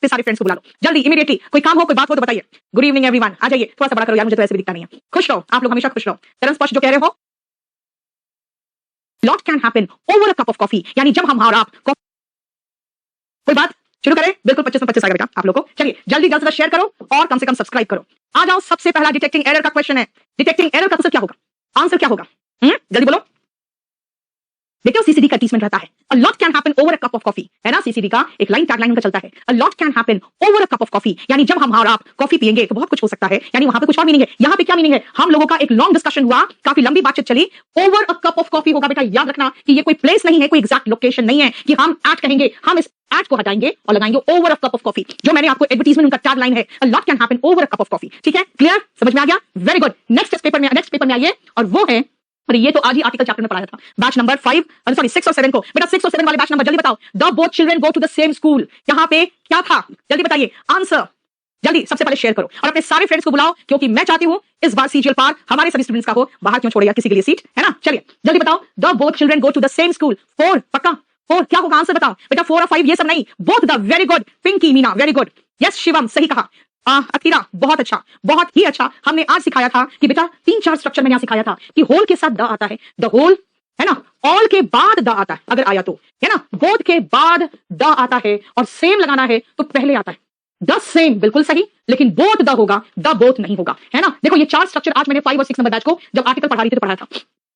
फिर सारे फ्रेंड्स को बुला लो जल्दी इमीडिएटली। कोई काम हो कोई बात हो तो बताइए। गुड इवनिंग एवरीवन, आ जाइए, थोड़ा सा बड़ा करो यार, मुझे तो ऐसे भी दिखता नहीं है। खुश रहो, आप लोग हमेशा खुश रहो। तरन स्पर्श जो कह रहे हो, lot can happen over a cup of coffee, यानी जब हम और आप कोई बात शुरू करें, बिल्कुल 25 में 25 आएगा बेटा आप लोगों को। चलिए जल्दी जल्द से शेयर करो और कम से कम सब्सक्राइब करो। आ जाओ, सबसे पहला डिटेक्टिंग एरर का क्वेश्चन है। डिटेक्टिंग एरर का आंसर क्या होगा? आंसर क्या होगा? जल्दी बोलो। देखो सीसीडी का टीचमेंट रहता है, a lot can happen over a cup of coffee, है ना। सीसीडी का एक लाइन टैगलाइन उनका चलता है, a lot can happen over a cup of coffee, यानी जब हम और आप कॉफी पिएंगे तो बहुत कुछ हो सकता है, यानी वहां पे कुछ और मीनिंग है। यहाँ पे क्या मीनिंग है? हम लोगों का एक लॉन्ग डिस्कशन हुआ, काफी लंबी बातचीत चली। Over a cup of coffee होगा बेटा, याद रखना कि ये कोई प्लेस नहीं है, कोई एग्जैक्ट लोकेशन नहीं है कि हम एट कहेंगे, हम इस एट को हटाएंगे और लगाएंगे over a cup of coffee. जो मैंने आपको एडवर्टाइजमेंट उनका टैगलाइन है, a lot can happen over a cup of coffee. ठीक है, क्लियर, समझ में आ गया? Very good. नेक्स्ट पेपर में आइए, और वो है, अरे ये तो आज ही आर्टिकल चैप्टर में पढ़ाया था, बैच नंबर 5 सॉरी 6 और 7 को। बेटा 6 और 7 वाले बैच नंबर जल्दी बताओ। The both children go to the same school, यहाँ पे क्या था? जल्दी बताइए आंसर। जल्दी सबसे पहले शेयर करो और अपने सारे फ्रेंड्स को बुलाओ, क्योंकि मैं चाहती हूं इस बार सीजीएल पार हमारे सभी स्टूडेंट्स का हो। बाहर क्यों छोड़े यार किसी के लिए सीट, है ना। चलिए जल्दी बताओ, the both children go to the same school. 4 पक्का, 4 क्या होगा आंसर बताओ बेटा। 4 और 5 ये सब नहीं, both the. Very good Pinky Meena, very good. Yes Shivam, सही कहा। अखीरा, बहुत अच्छा, बहुत ही अच्छा। हमने आज सिखाया था कि बेटा 3-4 स्ट्रक्चर मैंने यहाँ सिखाया था कि होल के साथ द आता है, द होल, है ना। ऑल के बाद द आता है अगर आया तो, है ना। बोथ के बाद द आता है और सेम लगाना है तो पहले आता है द सेम, बिल्कुल सही। लेकिन बोथ द होगा, द बोथ नहीं होगा, है ना। देखो ये 4 स्ट्रक्चर आज मैंने 5 और 6 नंबर बैच को जब आर्टिकल पढ़ा रही थी तो पढ़ाया था।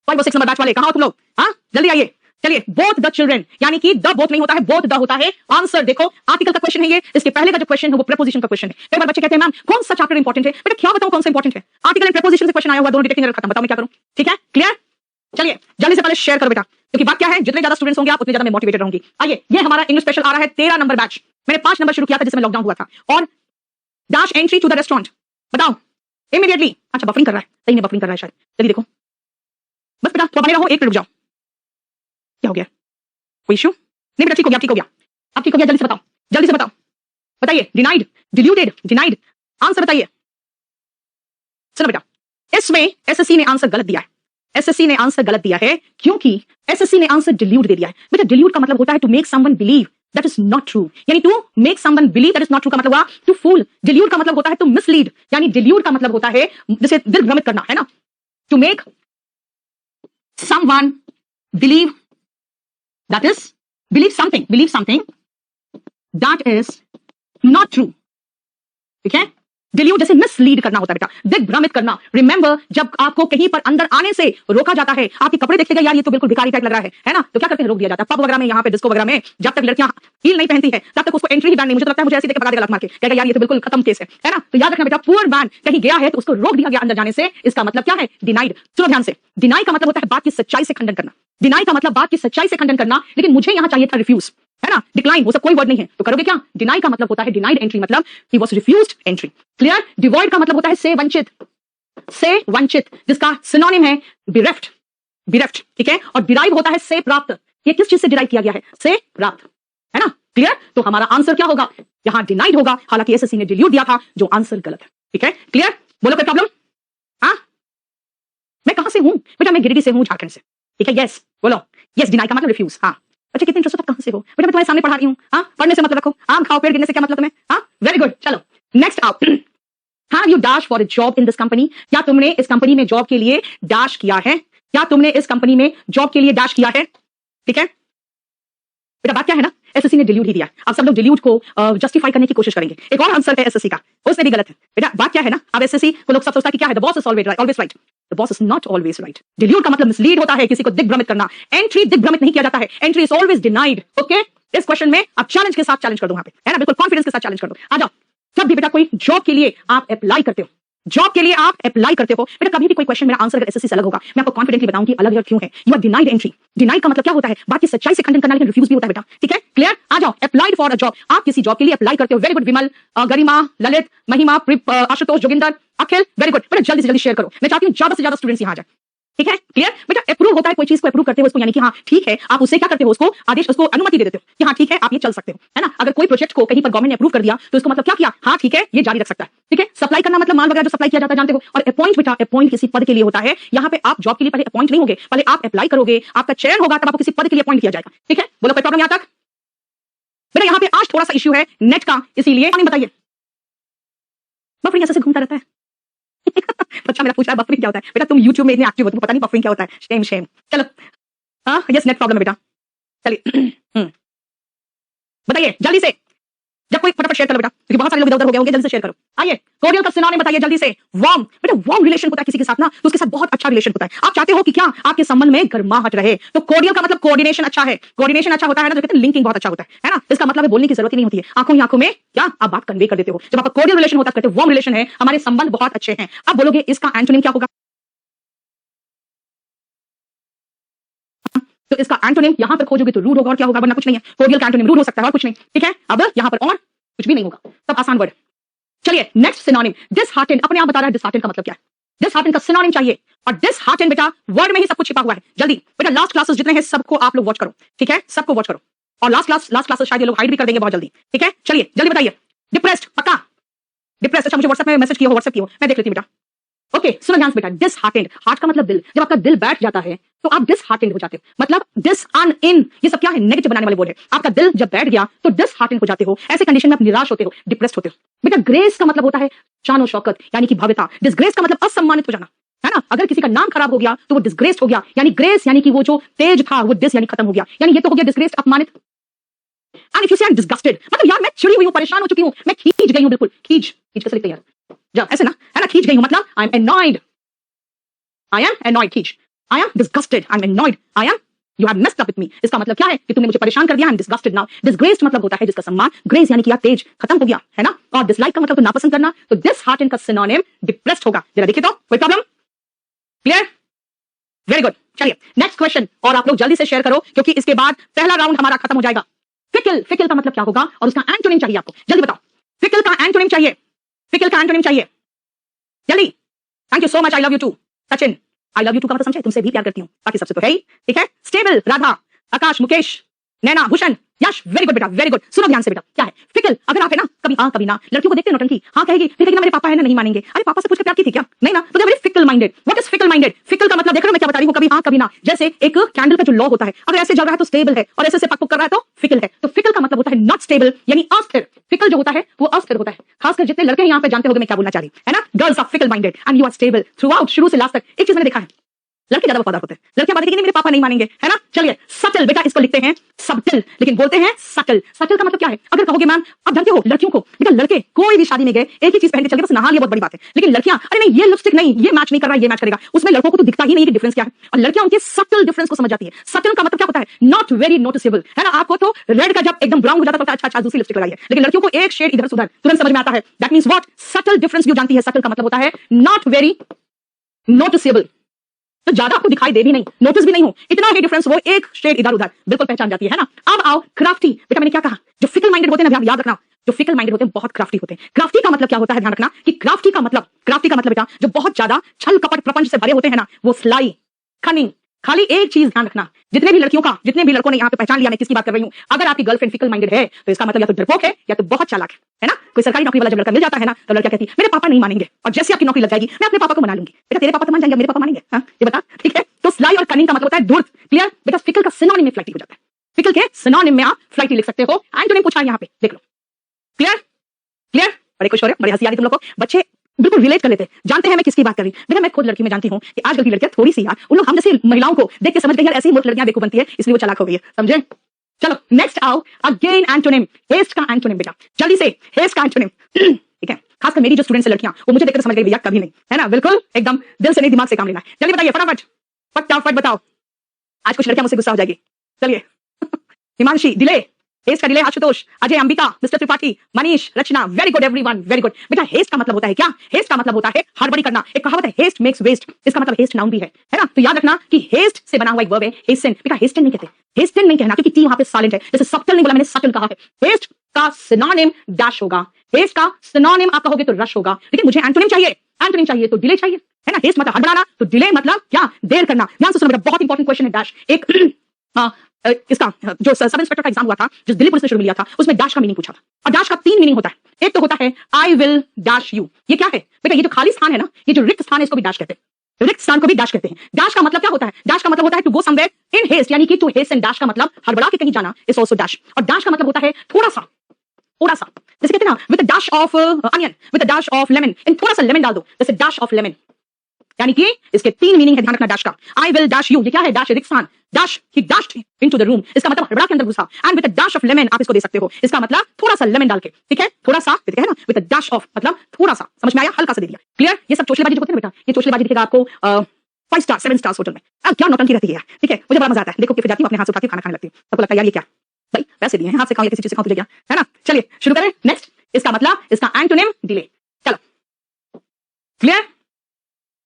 5 और 6 नंबर बैच वाले कहां हो तुम लोग? हाँ जल्दी आइए। चलिए बोथ द चिल्ड्रन, यानी कि द बोथ नहीं होता है, बोथ द होता है। आंसर देखो, आर्टिकल का क्वेश्चन है ये। इसके पहले का जो क्वेश्चन है वो प्रीपोजिशन का क्वेश्चन है। कई बार बच्चे कहते हैं मैम कौन सा चैप्टर इंपॉर्टेंट है? बेटा क्या बताऊं कौन सा इंपॉर्टेंट है? आर्टिकल एंड प्रीपोजिशन से क्वेश्चन आया हुआ, दोनों डिटेक्टिंग एरर खत्म। बताओ मैं क्या करूं? ठीक है, क्लियर। चलिए जल्दी से पहले शेयर करो बेटा, क्योंकि बात क्या है, जितने ज्यादा स्टूडेंट्स होंगे आप उतने ज्यादा मैं मोटिवेटेड रहूंगी। आइए, ये हमारा इंग्लिश स्पेशल आ रहा है 13 नंबर बैच। मैंने 5 नंबर शुरू किया था जिसमें लॉकडाउन हुआ था। और dash entry to the restaurant, बताओ इमीडिएटली। अच्छा बफरिंग कर रहा है, सही में बफरिंग कर रहा है शायद। जल्दी देखो बस बेटा, थोड़ा बने रहो, एक मिनट रुक जाओ। क्या हो गया? कोई इशू नहीं बेटा, ठीक हो गया, ठीक हो गया, अब ठीक हो गया। जल्दी से बताओ, जल्दी से बताओ, बताइए। डिनाइड, डिल्यूटेड, डिनाइड, आंसर बताइए। सुनो बेटा, इसमें एसएससी ने आंसर गलत दिया है। एसएससी ने आंसर गलत दिया है क्योंकि एसएससी ने आंसर डिल्यूट दे दिया है। बेटा डिल्यूट का मतलब होता है to make someone believe that is not true, यानी to make someone believe that is not true का मतलब हुआ टू फूल। डिल्यूट का मतलब होता है टू मिसलीड, यानी डिल्यूट का मतलब होता है जैसे दिल भ्रमित करना, है ना। To make someone believe that is believe something that is not true, ठीक है। डिल्यूट जैसे मिसलीड करना होता है बेटा, दिग्भ्रमित करना। रिमेंबर जब आपको कहीं पर अंदर आने से रोका जाता है, आपके कपड़े देखते गए यार ये तो बिल्कुल भिखारी टाइप लग रहा है ना, तो क्या करते हैं? रोक दिया जाता है। पब वगैरह में, यहाँ पे डिस्को वगैरह में जब तक लड़कियां हील नहीं पहनती है तब तक उसको एंट्री ही बैन नहीं। मुझे तो लगता है मुझे ऐसे देख के भगा देगा लत मार के, कहेगा यार ये तो बिल्कुल खत्म केस है ना। तो याद रखना बेटा, पुअर मैन कहीं गया है तो उसको रोक दिया गया अंदर जाने से, इसका मतलब क्या है? डिनाइड। सुनो ध्यान से, डिनाई का मतलब होता है बात की सच्चाई से खंडन करना। डिनाई का मतलब बात की सच्चाई से खंडन करना, लेकिन मुझे यहाँ चाहिए था रिफ्यूज, है ना, डिक्लाइन, वो सब कोई वर्ड नहीं है, तो करोगे क्या? डिनाई का मतलब होता है डिनाइड एंट्री, मतलब he was refused entry. Clear. Devoid का मतलब होता है से वंचित, से वंचित, जिसका सिनोनिम है बिरेफ्ट, बिरेफ्ट, ठीक है। और डिराइव होता है से प्राप्त। ये किस चीज से डिराइव किया गया है? से प्राप्त, है ना। क्लियर। तो हमारा आंसर क्या होगा? यहां डिनाइड होगा, हालांकि एसएससी ने डिल्यूट दिया था, जो आंसर गलत है, ठीक है। क्लियर। बोलो कोई प्रॉब्लम? हाँ, मैं कहां से हूं बेटा? मैं गिरिडीह से हूं, झारखंड से, ठीक है। यस बोलो, यस। डिनाई का मतलब रिफ्यूज। हाँ बच्चे कितने इंटरेस्ट हो, कहां से हो बेटा? मैं तुम्हारे सामने पढ़ा रही हूँ। हाँ, पढ़ने से मतलब रखो, आम खाओ पेड़ गिरने से क्या मतलब तुम्हें? हाँ वेरी गुड। चलो नेक्स्ट आओ। Have you dashed for a job in this company? क्या तुमने इस कंपनी में जॉब के लिए डैश किया है? क्या तुमने इस कंपनी में जॉब के लिए डैश किया है? ठीक है बेटा, बात क्या है ना, एसएससी ने डिल्यूट ही दिया। अब सब लोग डिल्यूट को जस्टिफाई करने की कोशिश करेंगे। एक और आंसर है एसएससी का, उसमें भी गलत है बेटा। बात क्या है ना, अब एसएससी को लोग सब सोचता है कि क्या है, the boss is always right. The boss is not always right. Dilute का मतलब मिसलीड होता है, किसी को दिग्भ्रमित करना। एंट्री दिग्भ्रमित नहीं किया जाता है, entry is always denied. Okay, इस क्वेश्चन में आप चैलेंज के साथ चैलेंज कर दो, यहाँ पे है ना, बिल्कुल कॉन्फिडेंस के साथ चैलेंज कर दो। आ जाओ। जब भी बेटा कोई जॉब के लिए आप अप्लाई करते हो, जॉब के लिए आप अप्लाई करते हो बेटा, कभी भी कोई क्वेश्चन मेरा आंसर अगर एसएससी से अलग होगा, मैं आपको कॉन्फिडेंटली बताऊंगी अलग है और क्यों है। You are denied entry. Denied का मतलब क्या होता है? बात की सच्चाई से खंडन करना, लेकिन रिफ्यूज भी होता है बेटा, ठीक है। क्लियर। आ जाओ। अप्लाइड फॉर अ जॉब, आप किसी जॉब के लिए अप्लाई करते हो। वेरी गुड विमल, गरिमा, ललित, महिमा, आशुतोष, जोगिंदर, अखिल, वेरी गुड बेटा। जल्दी से जल्दी शेयर करो, मैं चाहती हूँ ज्यादा से ज्यादा स्टूडेंट्स यहाँ आ जाए, ठीक है। क्लियर बेटा। अप्रूव होता है, कोई चीज को अप्रूव करते हो उसको, यानी कि हाँ ठीक है, आप उससे क्या करते हो, उसको आदेश, उसको अनुमति दे देते हो कि हाँ ठीक है आप ये चल सकते हो, है ना। अगर कोई प्रोजेक्ट को कहीं पर गवर्नमेंट ने अप्रूव कर दिया तो इसको मतलब क्या किया, हाँ ठीक है ये जारी रख सकता है, ठीक है। सप्लाई करना मतलब माल वगैरह जो सप्लाई किया जाता है जानते हो। और अपॉइंट बेटा, अपॉइंट किसी पद के लिए होता है। यहाँ पे आप जॉब के लिए पहले अपॉइंट नहीं होगे, पहले आप अप्लाई करोगे, आपका चयन होगा, तब आपको किसी पद के लिए अपॉइंट किया जाएगा, ठीक है। बोलो कोई प्रॉब्लम यहाँ तक? बेटा यहाँ पे आज थोड़ा सा इश्यू है नेट का, इसीलिए नहीं बताइए बफरिंग ऐसे घूमता रहता है। बच्चा मेरा पूछ रहा है बफरिंग क्या होता है। बेटा तुम YouTube में इतने एक्टिव हो, तुमको पता नहीं बफरिंग क्या होता है। Shem Shem. चलो हाँ यस नेट प्रॉब्लम है बेटा। चलिए बताइए जल्दी से, जब कोई फटाफट शेयर करो बेटा, क्योंकि बहुत सारे लोग इधर उधर हो गए होंगे, जल्दी से शेयर करो। आइए कोरियल का सिनोनिम बताइए जल्दी से। वार्म। बेटा वार्म रिलेशन होता है किसी के साथ ना, तो उसके साथ बहुत अच्छा रिलेशन होता है। आप चाहते हो कि क्या आपके संबंध में गर्माहट रहे, तो कोरियल का मतलब कोऑर्डिनेशन अच्छा है। कोऑर्डिनेशन अच्छा होता है ना, जो कहते हैं लिंकिंग बहुत अच्छा होता है ना। इसका मतलब है बोलने की जरूरत ही नहीं होती है, आंखों ही आंखों में क्या आप बात कन्वे कर देते हो। जब आपका कोरियल रिलेशन होता है, कहते हैं वार्म रिलेशन है, हमारे संबंध बहुत अच्छे हैं। अब बोलोगे इसका एंटोनिम क्या होगा, तो इसका एंटोनिम यहां पर खोजोगे तो रूड होगा, और क्या होगा, वरना कुछ नहीं है। कोरियल का एंटोनिम रूड हो सकता है और कुछ नहीं, ठीक है। अब यहां पर और कुछ भी नहीं होगा, सब आसान वर्ड। चलिए नेक्स्ट सिनोनिम डिसहार्टेंड। अपने आप बता रहा है डिसहार्टेंड का मतलब क्या है। डिसहार्टेंड का सिनोनिम चाहिए, और डिसहार्टेंड बेटा वर्ड में ही सब कुछ छिपा हुआ है। जल्दी बेटा लास्ट क्लासेस जितने हैं सबको आप लोग वॉच करो, ठीक है, सबको वॉच करो। और लास्ट क्लासेस शायद ये लोग हाइड भी कर देंगे बहुत जल्दी, ठीक है। चलिए जल्दी बताइए। डिप्रेस्ड पक्का, डिप्रेस्ड। अच्छा मुझे व्हाट्सएप में मैसेज किया हो, व्हाट्सएप किया हो, मैं देख लेती हूं बेटा। ओके सुनो ध्यान से बेटा, डिसहार्टेंड, हार्ट का मतलब दिल। जब आपका दिल बैठ जाता है तो आप डिसहार्टेंड हो जाते हो। मतलब डिस अन इन, ये सब क्या है, नेगेटिव बनाने वाले वर्ड है। आपका दिल जब बैठ गया तो डिसहार्टेंड हो जाते हो, ऐसे कंडीशन में आप निराश होते हो, डिप्रेस्ड होते हो। बेटा ग्रेस का मतलब होता है शान और शौकत, यानी कि भव्यता। डिसग्रेस का मतलब असम्मानित हो जाना, है ना। अगर किसी का नाम खराब हो गया तो वो डिसग्रेस्ड हो गया, यानी ग्रेस यानी कि वो जो तेज था वो डिस यानी खत्म हो गया, यानी ये तो हो गया डिसग्रेस्ड, अपमानित। एंड इफ यू से आई एम डिसगस्टेड, मतलब यार मैं चिड़ी हुई हूं, परेशान हो चुकी हूं, मैं खींच गई हूं, बिल्कुल खींच कैसे लिखते हैं यार, जब ऐसे ना, है ना, खींच गई हूं मतलब I am annoyed, I am annoyed, खींच। I am disgusted, I am annoyed, I am, you have messed up with me। इसका मतलब क्या है कि तुमने मुझे परेशान कर दिया, I am disgusted now। Disgraced मतलब होता है जिसका सम्मान, grace यानी कि यार तेज, खत्म हो गया, है ना। और dislike का मतलब तो नापसंद करना, तो disheartened का synonym depressed होगा। जरा देखिए तो, कोई प्रॉब्लम, क्लियर, वेरी गुड। चलिए नेक्स्ट क्वेश्चन, और आप लोग जल्दी से शेयर करो क्योंकि इसके बाद पहला राउंड हमारा खत्म हो जाएगा। फिकल, फिकल का मतलब क्या होगा और उसका एंटोनिम चाहिए आपको, जल्दी बताओ। फिकल का एंटोनिम चाहिए, फिकल का एंटोनिम चाहिए जल्दी। Thank you so much, I love you too Sachin. I love you too का मतलब समझे, तुमसे भी प्यार करती हूँ, बाकी सबसे तो है ही, ठीक है। स्टेबल राधा, आकाश, मुकेश, नैना, भूषण, यश, वेरी गुड बेटा, वेरी गुड। सुनो ध्यान से बेटा, क्या है फिकल, अगर आप है ना कभी हाँ कभी ना, लड़कियों को देखते हैं नौटंकी, हाँ कहेगी, फिर कहेगी ना मेरे पापा है ना, नहीं मानेंगे। अरे पापा से पूछ के प्यार की थी क्या, नहीं ना, तो जब fickle minded. What is fickle minded, fickle का मतलब देख रहे हो मैं क्या बता रही हूँ, कभी हाँ कभी ना। जैसे एक कैंडल का जो लॉ होता है, अगर ऐसे जल रहा है तो स्टेबल है, और ऐसे से पक कर रहा है तो फिकल है। तो फिकल का मतलब होता है नॉट स्टेबल, यानी अस्थिर। फिकल जो होता है वो अस्थिर होता है। खासकर जितने लड़के यहाँ पे जानते होंगे मैं क्या बोलना चाह रही है ना, girls are fickle minded and you are stable throughout, शुरू से लास्ट तक। एक चीज मैंने देखा है, लड़के ज्यादा वफादार होते हैं, लड़कियां बात करेंगी मेरे पापा नहीं मानेंगे, है ना। चलिए सटल बेटा, इसको लिखते हैं सबटिल, लेकिन बोलते हैं सटल। सटल का मतलब क्या है, अगर कहोगे मैम आप जानते हो लड़कियों को, बेटा लड़के कोई भी शादी में गए एक ही चीज पहन के चल गए, बस नहा लिया, बहुत बड़ी बात है। लेकिन लड़कियां अरे नहीं ये लिपस्टिक नहीं, ये मैच नहीं कर रहा, ये मैच करेगा, उसमें लड़कों को तो दिखता ही नहीं कि डिफरेंस क्या है, और लड़कियां उनके सटल डिफरेंस को समझ जाती है। सटल का मतलब क्या होता है, नॉट वेरी नोटिसेबल, है ना। आपको तो रेड का जब एकदम ब्राउन हो जाता है अच्छा अच्छा दूसरी लिपस्टिक लगाइए, लेकिन लड़कियों को एक शेड इधर उधर तुरंत समझ में आता है। That means what, subtle difference जो जानती है, सटल का मतलब होता है नॉट वेरी नोटिसेबल, तो ज्यादा आपको दिखाई दे भी नहीं, नोटिस भी नहीं हो, इतना ही डिफरेंस, वो एक शेड इधर उधर बिल्कुल पहचान जाती है ना। अब आओ क्राफ्टी, बेटा मैंने क्या कहा, जो फिकल माइंडेड होते हैं ना, याद रखना, जो फिकल माइंडेड होते हैं बहुत क्राफ्टी होते हैं। क्राफ्टी का मतलब क्या होता है, ध्यान रखना कि क्राफ्टी का मतलब बेटा जो बहुत ज्यादा छल कपट प्रपंच से भरे होते हैं ना, वो स्लाई, कनिंग। खाली एक चीज ध्यान रखना, जितने भी लड़कों ने यहाँ पे पहचान लिया मैं किसकी बात कर रही हूँ, अगर आपकी गर्लफ्रेंड फिकल माइंडेड है तो इसका मतलब या तो डरपोक है या तो बहुत चालाक है ना। कोई सरकारी नौकरी वाला जब लड़का मिल जाता है ना, तो लड़का कहती है मेरे पापा नहीं मानेंगे, और जैसे आपकी नौकरी लग जाएगी मैं अपने पापा को मना लूंगी। बेटा तेरे पापा तो मान जाएंगे, मेरे पापा मानेंगे, हाँ ये बता, ठीक है। तो स्लाई और कनिंग का मतलब होता है धूर्त, क्लियर बेटा। फिकल का सिनोनिम में फ्लाइटी हो जाता है, फिकल के सिनोनिम में आप फ्लाइटी लिख सकते हो। एंटोनिम पूछा है यहाँ पे, देख लो, क्लियर क्लियर। बड़े खुश हो रहे, बड़ी हंसी आ रही तुम लोग को, बच्चे बिल्कुल रिलेट कर लेते हैं, जानते हैं मैं किसकी बात कर रही हूं। बेटा मैं खुद लड़की में जानती हूं कि आजकल की लड़कियां थोड़ी सी यार, उन लोग हम जैसे महिलाओं को देख के समझ गई यार ऐसी मूर्ख लड़कियां बेवकूफ बनती है, इसलिए वो चालाक हो गई है, समझे। चलो नेक्स्ट आओ, अगेन एंटोनिम, हेस्ट का एंटोनिम बेटा जल्दी से, हेस्ट का एंटोनिम, ठीक है। खासकर मेरी जो स्टूडेंट्स है लड़कियां, वो मुझे देखकर समझ गई भैया कभी नहीं, है ना, बिल्कुल एकदम दिल से नहीं दिमाग से काम लेना है। जल्दी बताइए फटाफट, फटाफट बताओ, आज कुछ लड़कियां मुझसे गुस्सा हो जाएगी। चलिए हिमांशी, डिले, हेस्ट का delay, Ashutosh, Ajay, Ambika, mister Tripathi, Manish, Rachna, very good everyone, very good. बेटा हेस्ट का मतलब होता है क्या, हेस्ट का मतलब होता है हड़बड़ी करना। एक कहावत है हेस्ट मेक्स वेस्ट, इसका मतलब हेस्ट नाउन भी है ना। तो याद रखना कि हेस्ट से बना हुआ एक वर्ब है हेस्टन। बेटा हेस्टन नहीं कहते, हेस्टन नहीं कहना, क्योंकि टी वहां पे साइलेंट है, जैसे सटल नहीं बोला मैंने, सटल कहा है। हेस्ट का सिनोनिम डैश होगा, हेस्ट का सिनोनिम आप कहोगे तो रश होगा, लेकिन मुझे एंटोनिम चाहिए, एंटोनिम चाहिए तो डिले चाहिए, है ना। हेस्ट मतलब हड़बड़ाना, तो डिले मतलब क्या, देर करना। ध्यान से सुनो बेटा, बहुत इंपॉर्टेंट क्वेश्चन है डैश। एक इसका जो सब इंस्पेक्टर का एग्जाम हुआ था, जो दिल्ली पुलिस ने शुरू में लिया था, उसमें डैश का मीनिंग पूछा था, और डैश का 3 मीनिंग होता है। एक तो होता है आई विल डैश यू, ये क्या है बेटा, ये जो खाली स्थान है ना, ये जो रिक्त स्थान है, इसको भी डैश कहते हैं, रिक्त स्थान को भी डैश कहते हैं। डैश का मतलब क्या होता है, डैश का मतलब होता है to go somewhere in haste, यानी कि टू हेस्ट, एंड डैश का मतलब हड़बड़ा के कहीं जाना इज आल्सो डैश। और डैश का मतलब होता है थोड़ा सा, थोड़ा सा, जैसे कहते हैं ना with dash of onion, with dash of lemon, इन थोड़ा सा लेमन डाल दो, जैसे डैश ऑफ लेमन। यानी कि इसके 3 मीनिंग है, ध्यान रखना डैश का। आई विल डैश यू, ये क्या है? डैश रिक्सान, dash he dashed into the room, इसका मतलब हड़बड़ा के अंदर घुसा। And with dash of lemon आप इसको दे सकते हो, इसका मतलब थोड़ा सा लेमन डाल के, ठीक है? थोड़ा सा है ना, विद डैश ऑफ मतलब थोड़ा सा, समझ में आया? हल्का सा दे दिया। क्लियर? ये सब चोचलेबाजी जो होती है ना बेटा, ये चोचलेबाजी दिखेगा आपको 5 स्टार 7 स्टार होटल में। अब क्या नौटंकी रहती है यार, ठीक है? मुझे बड़ा मजा आता है, देखो कि फिर जाती हूं अपने हाथ से उठा के खाना खाने लगती हूं, सबको लगता है यार ये क्या भाई, पैसे दिए हैं, हाथ से खाओ या किसी चीज से खाओ, तुझे क्या है ना? चलिए शुरू करें। नेक्स्ट, इसका मतलब, इसका एंटोनिम डिले। चलो क्लियर?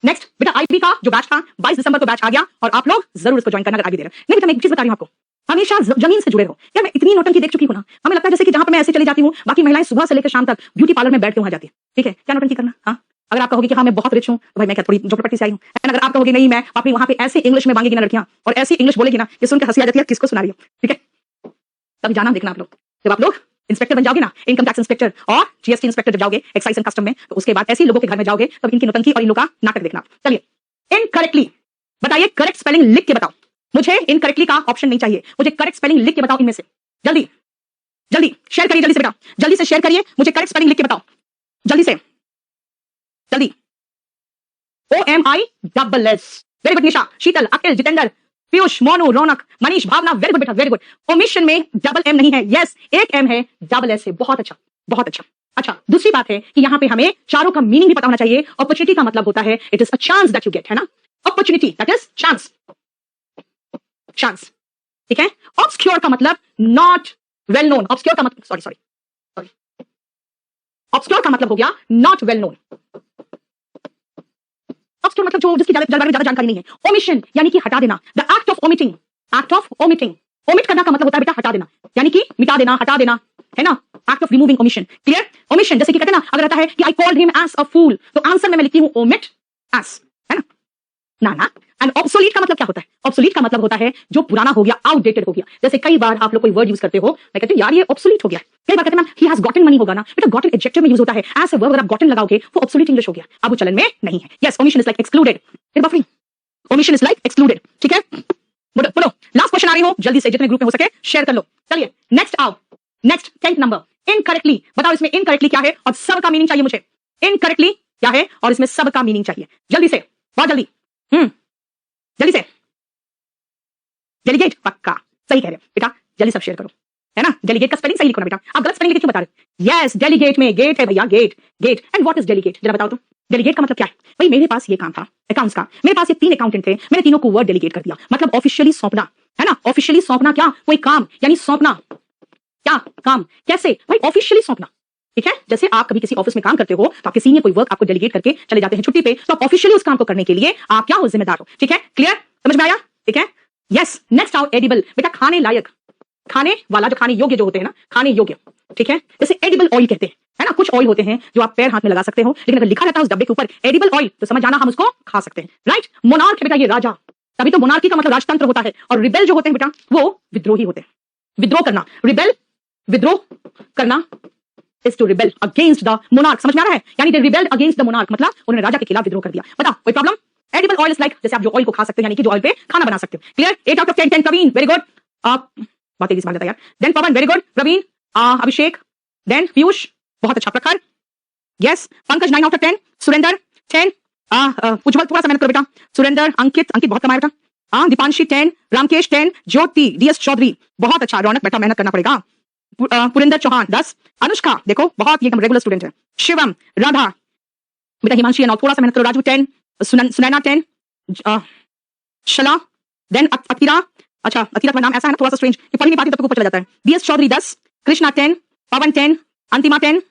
नेक्स्ट बेटा, आईबी का जो बैच था 22 दिसंबर को बैच आ गया, और आप लोग जरूर इसको ज्वाइन करना अगर आईबी दे रहे हो। नहीं बेटा, मैं एक चीज बता रही हूं आपको, हमेशा जमीन से जुड़े रहो। यार मैं इतनी नौटंकी देख चुकी हूं ना, हमें लगता है जैसे कि जहां पे मैं ऐसे चली जाती हूं, बाकी महिलाएं सुबह से लेकर शाम तक ब्यूटी पार्लर में बैठ के वहां जाती है, ठीक है? क्या नौटंकी करना? हाँ, अगर आप कहोगे कि हाँ मैं बहुत रिच हूं, तो भाई मैं क्या थोड़ी झोपड़पट्टी से आई हूं? अगर आप कहोगे नहीं मैं अपनी वहां पे ऐसे इंग्लिश में मांगेगी ना लड़कियां, और ऐसी इंग्लिश बोलेगी ना कि सुनकर हंसी आ जाती है, किसको सुना रही हो, ठीक है? तभी जाना देखना आप लोग, जब आप लोग इंस्पेक्टर बन जाओगे ना, इनकम टैक्स इंस्पेक्टर और जीएसटी इंस्पेक्टर जब जाओगे एक्साइज एंड कस्टम में, तो उसके बाद ऐसे लोगों के घर में जाओगे, तब इनकी नौटंकी और इन लोगों का नाटक देखना। चलिए, इनकरेक्टली बताइए, करेक्ट स्पेलिंग लिख के बताओ मुझे। इनकरेक्टली का ऑप्शन नहीं चाहिए, मुझे करेक्ट स्पेलिंग लिख के बताओ इनमें से। जल्दी जल्दी शेयर करिए, जल्दी से बेटा, जल्दी से शेयर करिए, मुझे करेक्ट स्पेलिंग लिख के बताओ जल्दी से, जल्दी। OMISS, वेरी गुड निशा, शीतल, अखिल, जितेंद्र, पीयूष, मोनू, रौनक, मनीष, भावना, वेरी गुड बेटा, वेरी गुड। ओमिशन में डबल एम नहीं है, यस एक एम है, डबल एस है, बहुत अच्छा बहुत अच्छा। अच्छा, दूसरी बात है कि यहाँ पे हमें चारों का मीनिंग भी पता होना चाहिए। अपॉर्चुनिटी का मतलब होता है it is a chance that you get, है ना? Opportunity that is chance, chance, ठीक है? ऑब्सक्योर का मतलब नॉट वेल नोन, ऑब्सक्योर का मतलब सॉरी सॉरी सॉरी ऑब्सक्योर का मतलब हो गया नॉट वेल नोन। ऑब्सक्योर मतलब जो जिसकी बारे में ज्यादा जानकारी नहीं है। ओमिशन यानी कि हटा देना, the act of omitting, act of omitting, omit करना का मतलब होता है बेटा हटा देना, यानी कि मिटा देना, हटा देना, है ना? Act of removing, omission. Clear? Omission जैसे कि कहते हैं ना, अगर रहता है कि I called him as a fool, तो आंसर में मैं लिखती हूं ओमिट एज, है ना? ना। एंड ऑब्सोलीट का मतलब क्या होता है? ऑब्सोलीट का मतलब होता है जो पुराना हो गया, आउटडेटेड हो गया। जैसे कई बार आप लोग कोई वर्ड यूज करते हो, मैं कहती हूं यार ये ऑब्सोलीट हो गया। कई बार कहते हैं ma'am he has gotten money, होगा ना बेटा, गॉटन एडजेक्टिव में यूज होता है, एज अ वर्ब अगर आप गॉटन लगाओगे वो ऑब्सोलीट इंग्लिश हो गया, अब वो चलन में नहीं है। Yes, omission is like excluded, buffering, omission is like excluded, ठीक है? बोलो, लास्ट क्वेश्चन आ रही हो, जल्दी से जितने ग्रुप में हो सके शेयर कर लो। चलिए नेक्स्ट आओ, नेक्स्ट 10th नंबर, इनकरेक्टली। बताओ इसमें इनकरेक्टली क्या है और सब का मीनिंग चाहिए मुझे। इनकरेक्टली क्या है और इसमें सब का मीनिंग चाहिए, जल्दी से, बहुत जल्दी, जल्दी से। डेलीगेट, पक्का सही कह रहे हो बेटा, जल्दी सब शेयर करो, है ना? डेलीगेट का स्पेलिंग सही लिखो ना बेटा, आप गलत स्पेलिंग लिख क्यों बता रहे हो? यस, डेलीगेट में गेट है भैया, gate, gate. And what is delegate, जरा बताओ तो। डेलीगेट का मतलब क्या है? भाई मेरे पास ये काम था अकाउंट्स का, मेरे पास ये 3 अकाउंटेंट थे, मैंने तीनों को वर्ड डेलीगेट कर दिया, मतलब ऑफिशियली सौंपना, है ना? ऑफिशियली सौंपना क्या? कोई काम, यानी सौंपना क्या काम, कैसे भाई? ऑफिशियली सौंपना, ठीक है? जैसे आप कभी किसी ऑफिस में काम करते हो तो आपके सीनियर कोई वर्क आपको डेलीगेट करके चले जाते हैं छुट्टी पे, तो आप ऑफिशियली उस काम को करने के लिए आप क्या हो, जिम्मेदार हो, ठीक है? क्लियर, समझ में आया? ठीक है, यस। नेक्स्ट आओ, एडिबल। बेटा खाने लायक, खाने वाला, जो खाने योग्य जो होते हैं ना, खाने योग्य, ठीक है? जैसे एडिबल ऑयल कहते हैं, है ना? कुछ ऑयल होते हैं जो आप पैर हाथ में लगा सकते हो, लेकिन अगर लिखा रहता है उस डब्बे के ऊपर एडिबल ऑयल, तो समझ जाना हम उसको खा सकते हैं, राइट? मोनार्क बेटा ये राजा, तभी तो मोनार्की का मतलब राजतंत्र होता है। और रिबेल जो होते हैं बेटा वो विद्रोही होते हैं, विद्रोह करना, रिबेल विद्रोह करना is to rebel against the monarch, समझ में आ रहा है? यानी they rebelled against the monarch, मतलब उन्होंने राजा के खिलाफ विद्रोह कर दिया। बताओ कोई problem? Edible oil is like जैसे आप जो ऑयल को खा सकते हो, यानी कि जो ऑयल पे खाना बना सकते हो। Clear? 8 out of 10, 10 Praveen, very good. बहुत तेजी से भाग जाता यार। Then Pawan, very good. Praveen, Abhishek, then Piyush, बहुत अच्छा। Prakhar, yes. Pankaj 9 out of 10। Surendra 10। Ujjwal थोड़ा सा मेहनत करो बेटा। सुरेंद्र, अंकित, अंकित बहुत कमाया बेटा। दीपांशी 10, रामकेश 10, ज्योति, डीएस चौधरी बहुत अच्छा। रौनक बेटा मेहनत करना पड़ेगा। पुरिंदर चौहान 10। अनुष्का देखो बहुत ही एकदम रेगुलर स्टूडेंट है। शिवम, राधा बेटा, हिमांशी है ना, थोड़ा सा मेहनत करो। राजू 10, सुनैना 10, शला, देन अतीरा। अच्छा अतीरा का नाम ऐसा है ना थोड़ा सा स्ट्रेंज कि पढ़ नहीं पाती तब तक ऊपर चला जाता है। डीएस चौधरी 10, कृष्णा 10, पवन 10, अंतिमा 10।